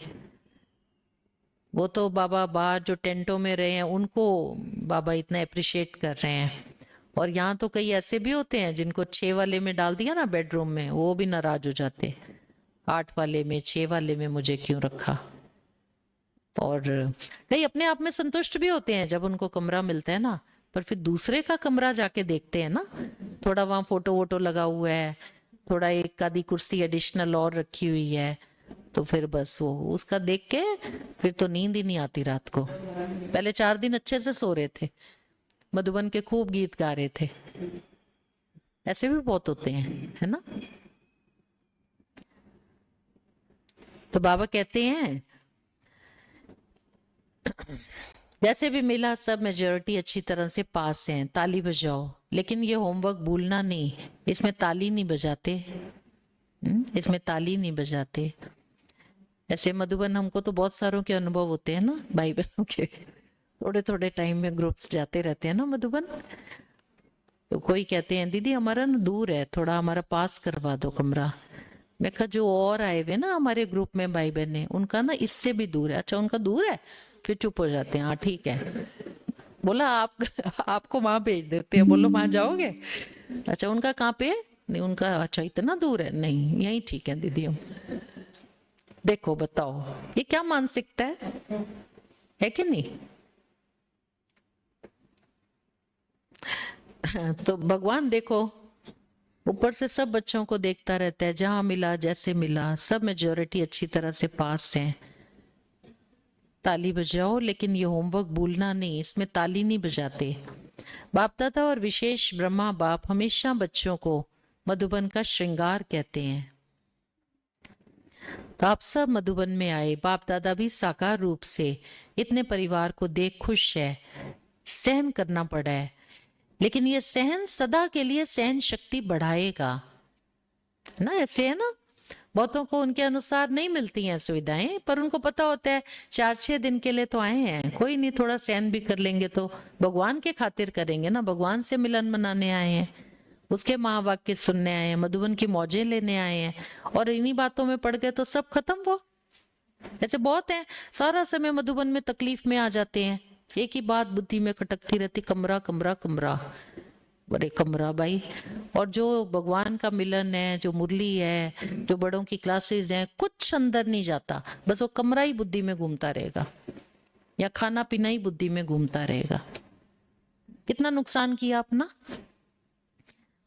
वो तो बाबा बाहर जो टेंटों में रहे हैं उनको बाबा इतना अप्रिशिएट कर रहे हैं, और यहाँ तो कई ऐसे भी होते हैं जिनको 6 वाले में डाल दिया ना बेडरूम में, वो भी नाराज हो जाते, 8 वाले में, 6 वाले में मुझे क्यों रखा। और कई अपने आप में संतुष्ट भी होते हैं जब उनको कमरा मिलता है ना, पर फिर दूसरे का कमरा जाके देखते हैं ना, थोड़ा वहां फोटो वोटो लगा हुआ है, थोड़ा एक आधी कुर्सी एडिशनल और रखी हुई है, तो फिर बस वो उसका देख के फिर तो नींद ही नहीं आती रात को। पहले 4 दिन अच्छे से सो रहे थे, मधुबन के खूब गीत गा रहे थे, ऐसे भी बहुत होते हैं, है ना। तो बाबा कहते हैं जैसे भी मिला सब मेजॉरिटी अच्छी तरह से पास हैं, ताली बजाओ। लेकिन ये होमवर्क भूलना नहीं, इसमें ताली नहीं बजाते, इसमें ताली नहीं बजाते। ऐसे मधुबन हमको तो बहुत सारों के अनुभव होते हैं ना, भाई बहनों के, थोड़े थोड़े टाइम में ग्रुप्स जाते रहते हैं ना मधुबन। तो कोई कहते हैं दीदी हमारा ना दूर है, थोड़ा हमारा पास करवा दो कमरा। मैं कहा जो और आए हुए ना हमारे ग्रुप में भाई बहने, उनका ना इससे भी दूर है। अच्छा उनका दूर है, फिर चुप हो जाते हैं, हाँ ठीक है। बोला आपको वहां भेज देते हैं, बोलो वहां जाओगे। अच्छा उनका कहाँ पे? नहीं उनका, अच्छा इतना दूर है, नहीं यही ठीक है दीदी हम। देखो बताओ ये क्या मानसिकता है कि नहीं। तो भगवान देखो ऊपर से सब बच्चों को देखता रहता है, जहां मिला, जैसे मिला, सब मेजॉरिटी अच्छी तरह से पास हैं। ताली बजाओ, लेकिन ये होमवर्क भूलना नहीं, इसमें ताली नहीं बजाते। बाप दादा और विशेष ब्रह्मा बाप हमेशा बच्चों को मधुबन का श्रृंगार कहते हैं। तो आप सब मधुबन में आए, बाप दादा भी साकार रूप से इतने परिवार को देख खुश है। सहन करना पड़ा है, लेकिन ये सहन सदा के लिए सहन शक्ति बढ़ाएगा ना। ऐसे है ना, बहुतों को उनके अनुसार नहीं मिलती हैं सुविधाएं, पर उनको पता होता है 4-6 दिन के लिए तो आए हैं, कोई नहीं, थोड़ा सहन भी कर लेंगे तो भगवान के खातिर करेंगे ना, भगवान से मिलन मनाने आए हैं, उसके महावाक्य सुनने आए हैं, मधुबन की मौजें लेने आए हैं, और इन्हीं बातों में पड़ गए तो सब खत्म। वो ऐसे बहुत हैं, सारा समय मधुबन में तकलीफ में आ जाते हैं, एक ही बात बुद्धि में खटकती रहती, कमरा कमरा कमरा, अरे कमरा भाई। और जो भगवान का मिलन है, जो मुरली है, जो बड़ों की क्लासेस हैं, कुछ अंदर नहीं जाता, बस वो कमरा ही बुद्धि में घूमता रहेगा, या खाना पीना ही बुद्धि में घूमता रहेगा। कितना नुकसान किया अपना।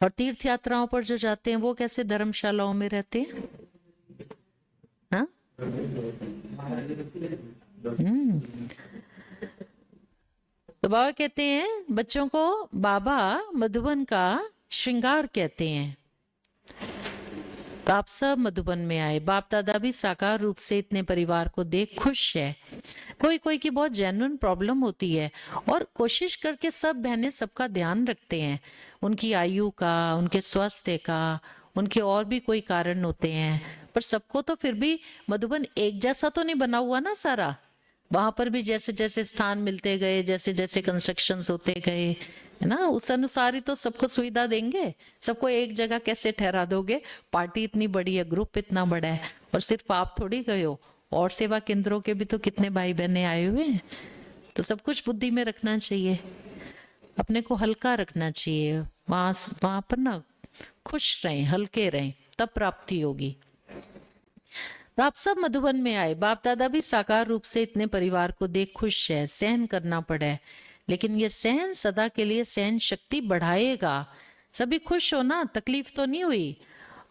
और तीर्थ यात्राओं पर जो जाते हैं वो कैसे धर्मशालाओं में रहते हैं, हाँ? तो बाबा कहते हैं बच्चों को बाबा मधुबन का श्रृंगार कहते हैं। तो आप सब मधुबन में आए, बाप दादा भी साकार रूप से इतने परिवार को देख खुश है। कोई कोई की बहुत जेन्युइन प्रॉब्लम होती है, और कोशिश करके सब बहनें सबका ध्यान रखते हैं, उनकी आयु का, उनके स्वास्थ्य का, उनके और भी कोई कारण होते हैं, पर सबको तो फिर भी मधुबन एक जैसा तो नहीं बना हुआ ना सारा। वहां पर भी जैसे जैसे स्थान मिलते गए, जैसे जैसे कंस्ट्रक्शंस होते गए, है ना, उस अनुसार ही तो सबको सुविधा देंगे। सबको एक जगह कैसे ठहरा दोगे? पार्टी इतनी बड़ी है, ग्रुप इतना बड़ा है, और सिर्फ आप थोड़ी गए हो, और सेवा केंद्रों के भी तो कितने भाई बहने आए हुए हैं। तो सब कुछ बुद्धि में रखना चाहिए, अपने को हल्का रखना चाहिए। वहां पर ना खुश रहें, हल्के रहें, तब प्राप्ति होगी। तो आप सब मधुबन में आए, बाप दादा भी साकार रूप से इतने परिवार को देख खुश है। सहन करना पड़ा है, लेकिन ये सहन सदा के लिए सहन शक्ति बढ़ाएगा। सभी खुश हो ना, तकलीफ तो नहीं हुई।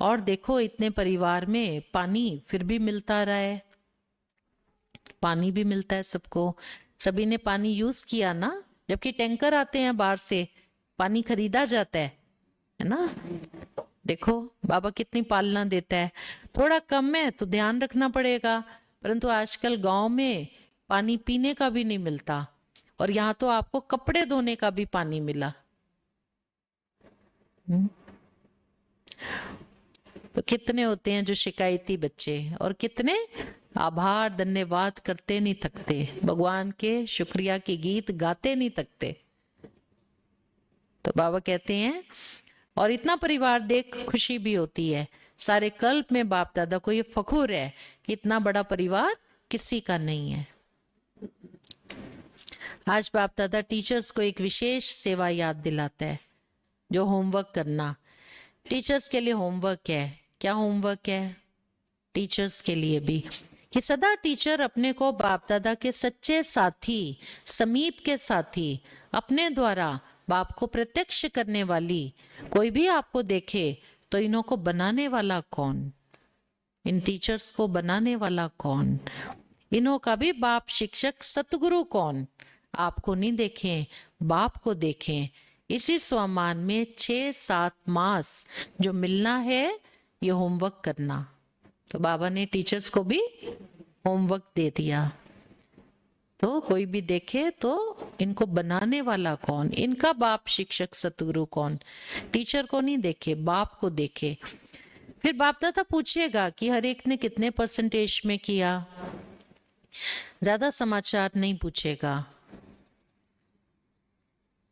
और देखो इतने परिवार में पानी फिर भी मिलता रहा है, पानी भी मिलता है सबको, सभी ने पानी यूज किया ना। जबकि टैंकर आते हैं बाहर से, पानी खरीदा जाता है ना। देखो बाबा कितनी पालना देता है। थोड़ा कम है तो ध्यान रखना पड़ेगा, परंतु आजकल गांव में पानी पीने का भी नहीं मिलता, और यहाँ तो आपको कपड़े धोने का भी पानी मिला। तो कितने होते हैं जो शिकायती बच्चे, और कितने आभार धन्यवाद करते नहीं थकते, भगवान के शुक्रिया के गीत गाते नहीं थकते। तो बाबा कहते हैं, और इतना परिवार देख खुशी भी होती है। सारे कल्प में बाप दादा को ये फखुर है कि इतना बड़ा परिवार किसी का नहीं है। आज बाप दादा टीचर्स को एक विशेष सेवा याद दिलाता है, जो होमवर्क करना। टीचर्स के लिए होमवर्क है। क्या होमवर्क है टीचर्स के लिए भी? कि सदा टीचर अपने को बाप दादा के सच्चे साथी, समीप के साथी, अपने द्वारा बाप को प्रत्यक्ष करने वाली, कोई भी आपको देखे तो इन्हों को बनाने वाला कौन, इन टीचर्स को बनाने वाला कौन, इन्हों का भी बाप शिक्षक सतगुरु कौन, आपको नहीं देखें बाप को देखें। इसी स्वमान में 6-7 मास जो मिलना है, ये होमवर्क करना। तो बाबा ने टीचर्स को भी होमवर्क दे दिया। तो कोई भी देखे तो इनको बनाने वाला कौन, इनका बाप शिक्षक सतगुरु कौन, टीचर को नहीं देखे, बाप को देखे। फिर बाप दादा पूछेगा कि हर एक ने कितने परसेंटेज में किया। ज्यादा समाचार नहीं पूछेगा,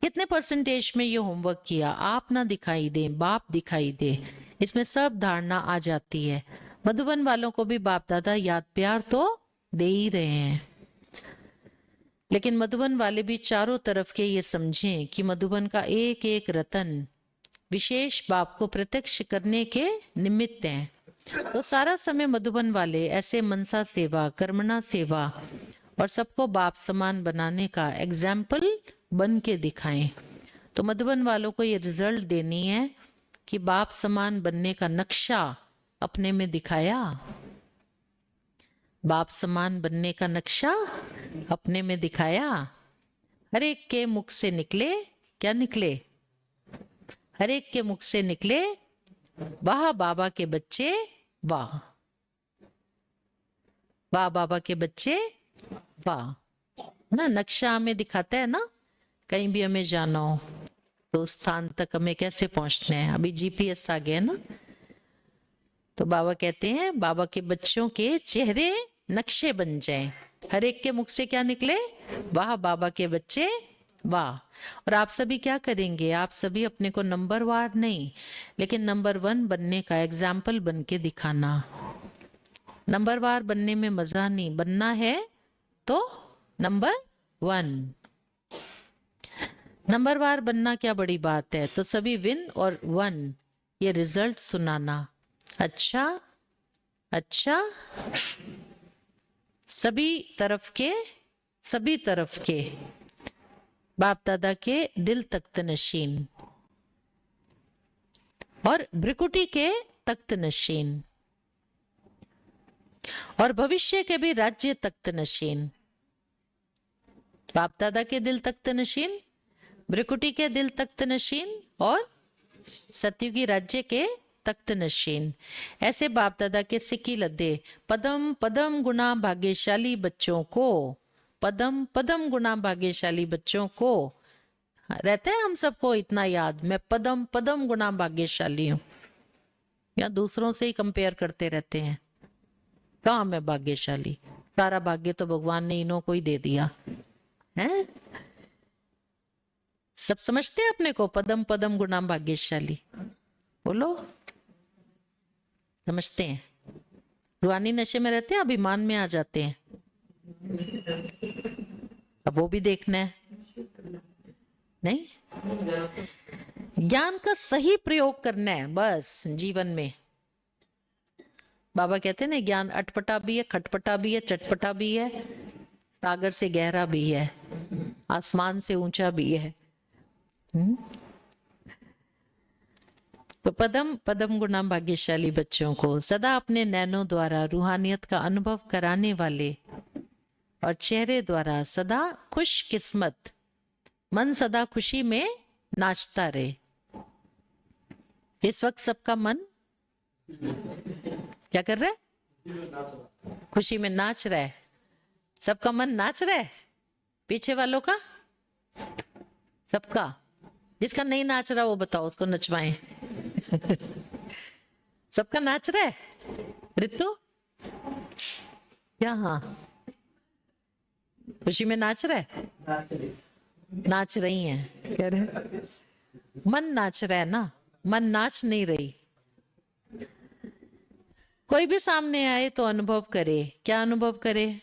कितने परसेंटेज में ये होमवर्क किया। आप ना दिखाई दे, बाप दिखाई दे, इसमें सब धारणा आ जाती है। मधुबन वालों को भी बाप दादा याद प्यार तो दे ही रहे हैं, लेकिन मधुबन वाले भी चारों तरफ के ये समझें कि मधुबन का एक एक रतन विशेष बाप को प्रत्यक्ष करने के निमित्त हैं। तो सारा समय मधुबन वाले ऐसे मनसा सेवा, कर्मणा सेवा और सबको बाप समान बनाने का एग्जाम्पल बन के दिखाएं। तो मधुबन वालों को ये रिजल्ट देनी है कि बाप समान बनने का नक्शा अपने में दिखाया। बाप समान बनने का नक्शा अपने में दिखाया। हर एक के मुख से निकले, क्या निकले? हर एक के मुख से निकले, वाह बाबा के बच्चे वाह, वाह बाबा के बच्चे वाह। ना नक्शा हमें दिखाता है ना, कहीं भी हमें जाना हो तो उस स्थान तक हमें कैसे पहुंचना है। अभी जीपीएस आ गया ना, तो बाबा कहते हैं बाबा के बच्चों के चेहरे नक्शे बन जाएं। हर एक के मुख से क्या निकले? वाह बाबा के बच्चे वाह। और आप सभी क्या करेंगे? आप सभी अपने को नंबर वार नहीं, लेकिन नंबर 1 बनने का एग्जाम्पल बन के दिखाना। नंबर वार बनने में मजा नहीं, बनना है तो नंबर 1। नंबर वार बनना क्या बड़ी बात है? तो सभी विन और 1 ये रिजल्ट सुनाना। अच्छा अच्छा, सभी तरफ के बाप दादा के दिल तख्त नशीन और भ्रिकुटी के तख्त नशीन और भविष्य के भी राज्य तख्त नशीन। बाप दादा के दिल तख्त नशीन, भ्रिकुटी के दिल तख्त नशीन और सतयुगी राज्य के तख्त नशीन। ऐसे बाप दादा के सिक्की लद्दे पदम पदम गुना भाग्यशाली बच्चों को पदम पदम गुना भाग्यशाली बच्चों को रहता है हम सबको इतना याद, मैं पदम पदम गुना भाग्यशाली हूं, या दूसरों से ही कंपेयर करते रहते हैं, कहाँ मैं भाग्यशाली, सारा भाग्य तो भगवान ने इन्हों को ही दे दिया है। सब समझते हैं अपने को पदम पदम गुना भाग्यशाली, बोलो समझते हैं। रूहानी नशे में रहते हैं, अभिमान में आ जाते हैं, अब वो भी देखना है। नहीं, ज्ञान का सही प्रयोग करना है बस जीवन में। बाबा कहते हैं ना, ज्ञान अटपटा भी है, खटपटा भी है, चटपटा भी है, सागर से गहरा भी है, आसमान से ऊंचा भी है। तो पदम पदम गुना भाग्यशाली बच्चों को सदा अपने नैनों द्वारा रूहानियत का अनुभव कराने वाले और चेहरे द्वारा सदा खुश किस्मत मन सदा खुशी में नाचता रहे। इस वक्त सबका मन क्या कर रहा है? खुशी में नाच रहा है। सबका मन नाच रहा है, पीछे वालों का, सबका। जिसका नहीं नाच रहा वो बताओ, उसको नचवाएं। सबका नाच रहा है। रितु क्या? हाँ, खुशी में नाच रहा है, नाच रही हैं कह रहे, मन नाच रहा है ना, मन नाच नहीं रही। कोई भी सामने आए तो अनुभव करे। क्या अनुभव करे?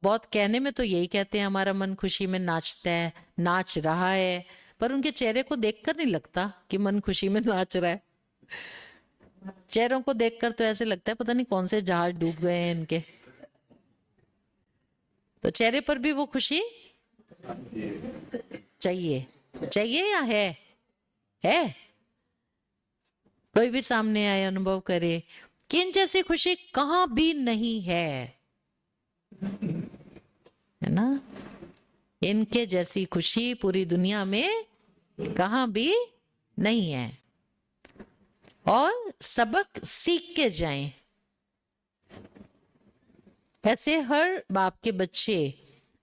बहुत कहने में तो यही कहते हैं हमारा मन खुशी में नाचता है, नाच रहा है, पर उनके चेहरे को देखकर नहीं लगता कि मन खुशी में नाच रहा है। चेहरों को देखकर तो ऐसे लगता है पता नहीं कौन से जहाज डूब गए हैं इनके। तो चेहरे पर भी वो खुशी चाहिए, चाहिए या है? कोई भी सामने आए अनुभव करे कि इन जैसी खुशी कहां भी नहीं है ना? इनके जैसी खुशी पूरी दुनिया में कहां भी नहीं है। और सबक सीख के जाएं। ऐसे हर बाप के बच्चे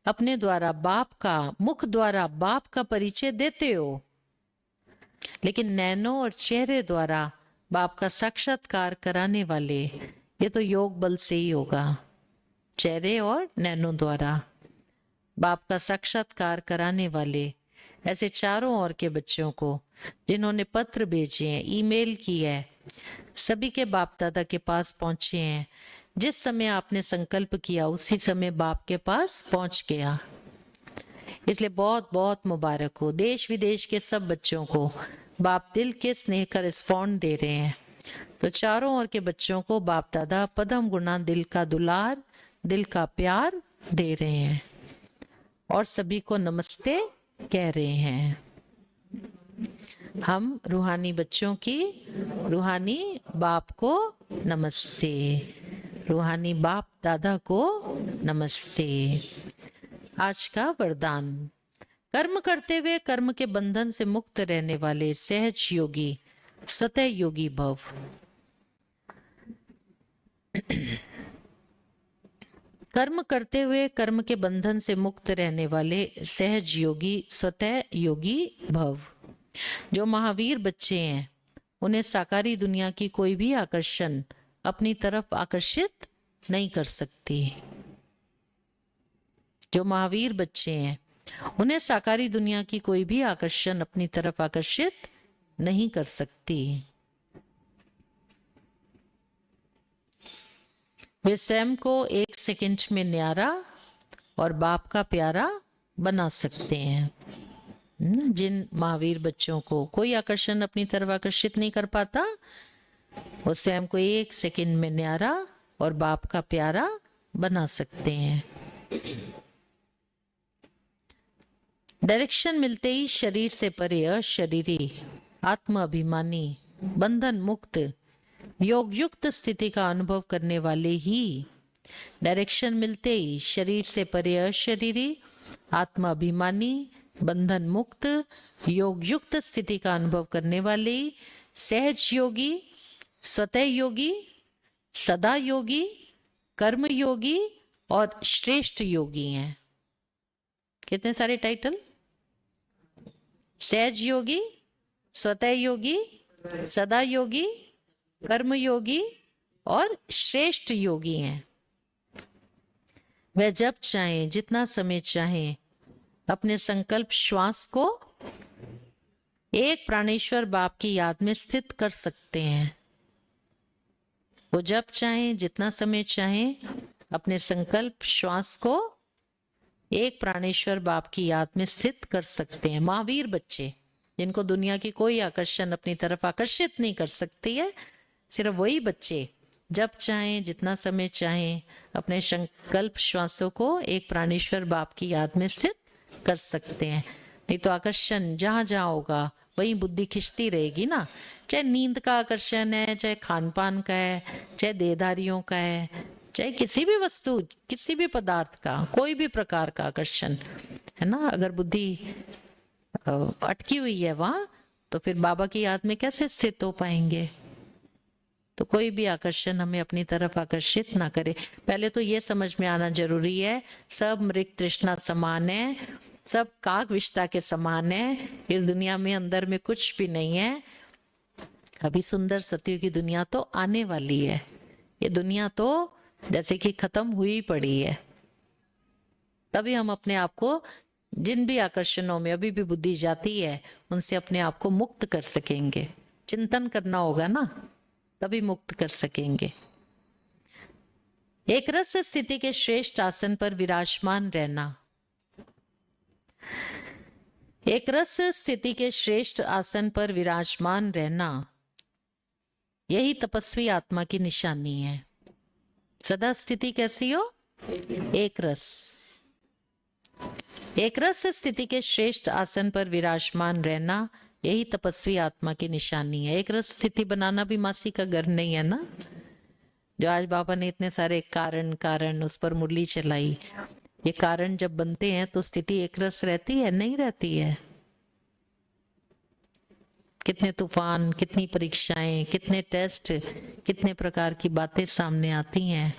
अपने द्वारा बाप का, मुख द्वारा बाप का परिचय देते हो, लेकिन नैनों और चेहरे द्वारा बाप का साक्षात्कार कराने वाले ये तो योग बल से ही होगा। चेहरे और नैनों द्वारा बाप का साक्षात्कार कराने वाले ऐसे चारों ओर के बच्चों को जिन्होंने पत्र भेजे हैं, ईमेल की है, सभी के बाप दादा के पास पहुंचे हैं। जिस समय आपने संकल्प किया उसी समय बाप के पास पहुंच गया। इसलिए बहुत बहुत मुबारक हो। देश विदेश के सब बच्चों को बाप दिल के स्नेह का रिस्पॉन्ड दे रहे हैं। तो चारों ओर के बच्चों को बाप दादा पदम गुना दिल का दुलार, दिल का प्यार दे रहे हैं और सभी को नमस्ते कह रहे हैं। हम रूहानी बच्चों की रूहानी बाप को नमस्ते, रूहानी बाप दादा को नमस्ते। आज का वरदान, कर्म करते हुए कर्म के बंधन से मुक्त रहने वाले सहज योगी सतह योगी भव। कर्म करते हुए कर्म के बंधन से मुक्त रहने वाले सहज योगी स्वतः योगी भव। जो महावीर बच्चे हैं उन्हें साकारी दुनिया की कोई भी आकर्षण अपनी तरफ आकर्षित नहीं कर सकती। जो महावीर बच्चे हैं उन्हें साकारी दुनिया की कोई भी आकर्षण अपनी तरफ आकर्षित नहीं कर सकती। वे स्वयं को एक सेकंड में न्यारा और बाप का प्यारा बना सकते हैं। जिन महावीर बच्चों को कोई आकर्षण अपनी तरफ आकर्षित नहीं कर पाता, वो स्वयं को एक सेकंड में न्यारा और बाप का प्यारा बना सकते हैं। डायरेक्शन मिलते ही शरीर से परे अशरीरी, आत्म अभिमानी, बंधन मुक्त, योग युक्त स्थिति का अनुभव करने वाले ही डायरेक्शन मिलते ही शरीर से परे अशरीरी, आत्म अभिमानी, बंधन मुक्त, योग युक्त स्थिति का अनुभव करने वाले सहज योगी, स्वतः योगी, सदा योगी, कर्म योगी और श्रेष्ठ योगी हैं। कितने सारे टाइटल? सहज योगी, स्वतः योगी, सदा योगी, कर्म योगी और श्रेष्ठ योगी हैं। वह जब चाहें, जितना समय चाहें, अपने संकल्प श्वास को एक प्राणेश्वर बाप की याद में स्थित कर सकते हैं। वो जब चाहें, जितना समय चाहें, अपने संकल्प श्वास को एक प्राणेश्वर बाप की याद में स्थित कर सकते हैं। महावीर बच्चे, जिनको दुनिया की कोई आकर्षण अपनी तरफ आकर्षित नहीं कर सकती है, सिर्फ वही बच्चे जब चाहें, जितना समय चाहें, अपने संकल्प श्वासों को एक प्राणेश्वर बाप की याद में स्थित कर सकते हैं। नहीं तो आकर्षण जहां जहां होगा वही बुद्धि खिंचती रहेगी ना। चाहे नींद का आकर्षण है, चाहे खान पान का है, चाहे देहधारियों का है, चाहे किसी भी वस्तु, किसी भी पदार्थ का, कोई भी प्रकार का आकर्षण है ना। अगर बुद्धि अटकी हुई है वहां, तो फिर बाबा की याद में कैसे स्थित हो पाएंगे। तो कोई भी आकर्षण हमें अपनी तरफ आकर्षित ना करे। पहले तो ये समझ में आना जरूरी है, सब मृग तृष्णा समान है, सब काक विष्टा के समान है। इस दुनिया में अंदर में कुछ भी नहीं है। अभी सुंदर सत्युग की दुनिया तो आने वाली है। ये दुनिया तो जैसे कि खत्म हुई पड़ी है। तभी हम अपने आप को जिन भी आकर्षणों में अभी भी बुद्धि जाती है, उनसे अपने आप को मुक्त कर सकेंगे। चिंतन करना होगा ना, तभी मुक्त कर सकेंगे। एक रस स्थिति के श्रेष्ठ आसन पर विराजमान रहना। एक रस स्थिति के श्रेष्ठ आसन पर विराजमान रहना, यही तपस्वी आत्मा की निशानी है। सदा स्थिति कैसी हो? एक रस। एक रस स्थिति के श्रेष्ठ आसन पर विराजमान रहना, यही तपस्वी आत्मा की निशानी है। एक रस स्थिति बनाना भी मासी का घर नहीं है ना। जो आज बाबा ने इतने सारे कारण उस पर मुरली चलाई, ये कारण जब बनते हैं तो स्थिति एक रस रहती है? नहीं रहती है। कितने तूफान, कितनी परीक्षाएं, कितने टेस्ट, कितने प्रकार की बातें सामने आती हैं।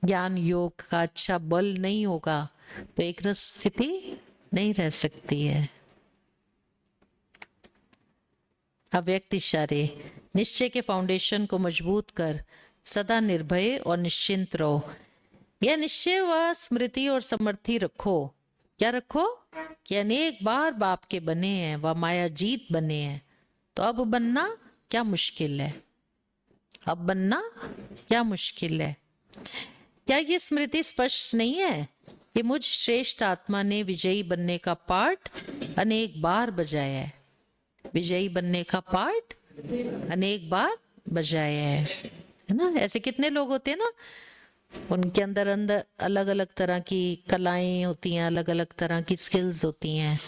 ज्ञान योग का अच्छा बल नहीं होगा तो एक रस स्थिति नहीं रह सकती है। अव्यक्त इशारे। निश्चय के फाउंडेशन को मजबूत कर सदा निर्भय और निश्चिंत रहो। यह निश्चय व स्मृति और समर्थी रखो। क्या रखो? कि अनेक बार बाप के बने हैं व माया जीत बने हैं, तो अब बनना क्या मुश्किल है। अब बनना क्या मुश्किल है। क्या ये स्मृति स्पष्ट नहीं है कि मुझ श्रेष्ठ आत्मा ने विजयी बनने का पाठ अनेक बार बजाया है। विजयी बनने का पाठ अनेक बार बजाया है ना। ऐसे कितने लोग होते हैं ना, उनके अंदर अंदर अलग अलग तरह की कलाएं होती हैं, अलग अलग तरह की स्किल्स होती हैं।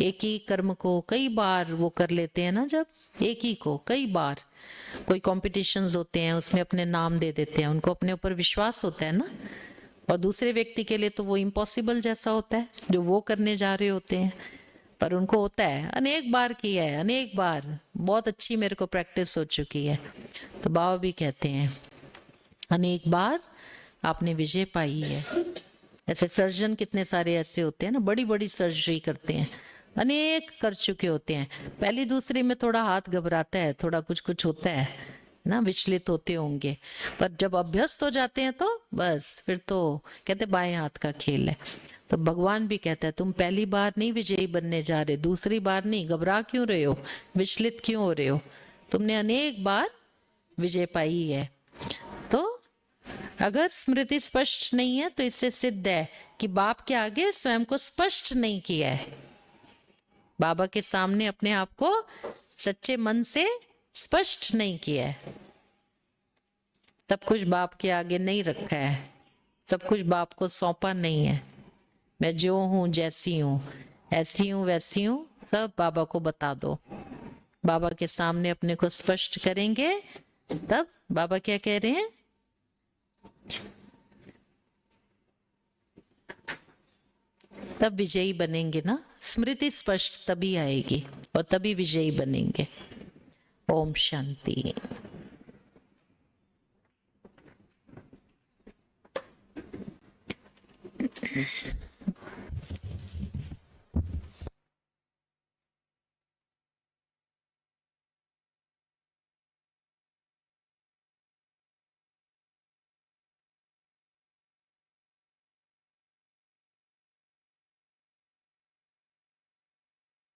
एक ही कर्म को कई बार वो कर लेते हैं ना, जब एक ही को कई बार। कोई कॉम्पिटिशन्स होते हैं, उसमें अपने नाम दे देते हैं, उनको अपने ऊपर विश्वास होता है ना। और दूसरे व्यक्ति के लिए तो वो इम्पॉसिबल जैसा होता है जो वो करने जा रहे होते हैं, पर उनको होता है अनेक बार किया है, अनेक बार, बहुत अच्छी मेरे को प्रैक्टिस हो चुकी है। तो बाबा भी कहते हैं अनेक बार आपने विजय पाई है। ऐसे सर्जन कितने सारे ऐसे होते हैं ना, बड़ी बड़ी सर्जरी करते हैं, अनेक कर चुके होते हैं। पहली दूसरी में थोड़ा हाथ घबराता है, थोड़ा कुछ कुछ होता है ना, विचलित होते होंगे, पर जब अभ्यस्त हो जाते हैं तो बस फिर तो कहते बाएं हाथ का खेल है। तो भगवान भी कहता है तुम पहली बार नहीं विजयी बनने जा रहे, दूसरी बार नहीं, घबरा क्यों रहे हो, विचलित क्यों हो रहे हो, तुमने अनेक बार विजय पाई है। तो अगर स्मृति स्पष्ट नहीं है तो इससे सिद्ध है कि बाप के आगे स्वयं को स्पष्ट नहीं किया है। बाबा के सामने अपने आप को सच्चे मन से स्पष्ट नहीं किया है। सब कुछ बाप के आगे नहीं रखा है, सब कुछ बाप को सौंपा नहीं है। मैं जो हूं, जैसी हूं, ऐसी हूं, वैसी हूं, सब बाबा को बता दो। बाबा के सामने अपने को स्पष्ट करेंगे, तब बाबा क्या कह रहे हैं, तब विजयी बनेंगे ना। स्मृति स्पष्ट तभी आएगी और तभी विजयी बनेंगे। ओम शांति। निश्चय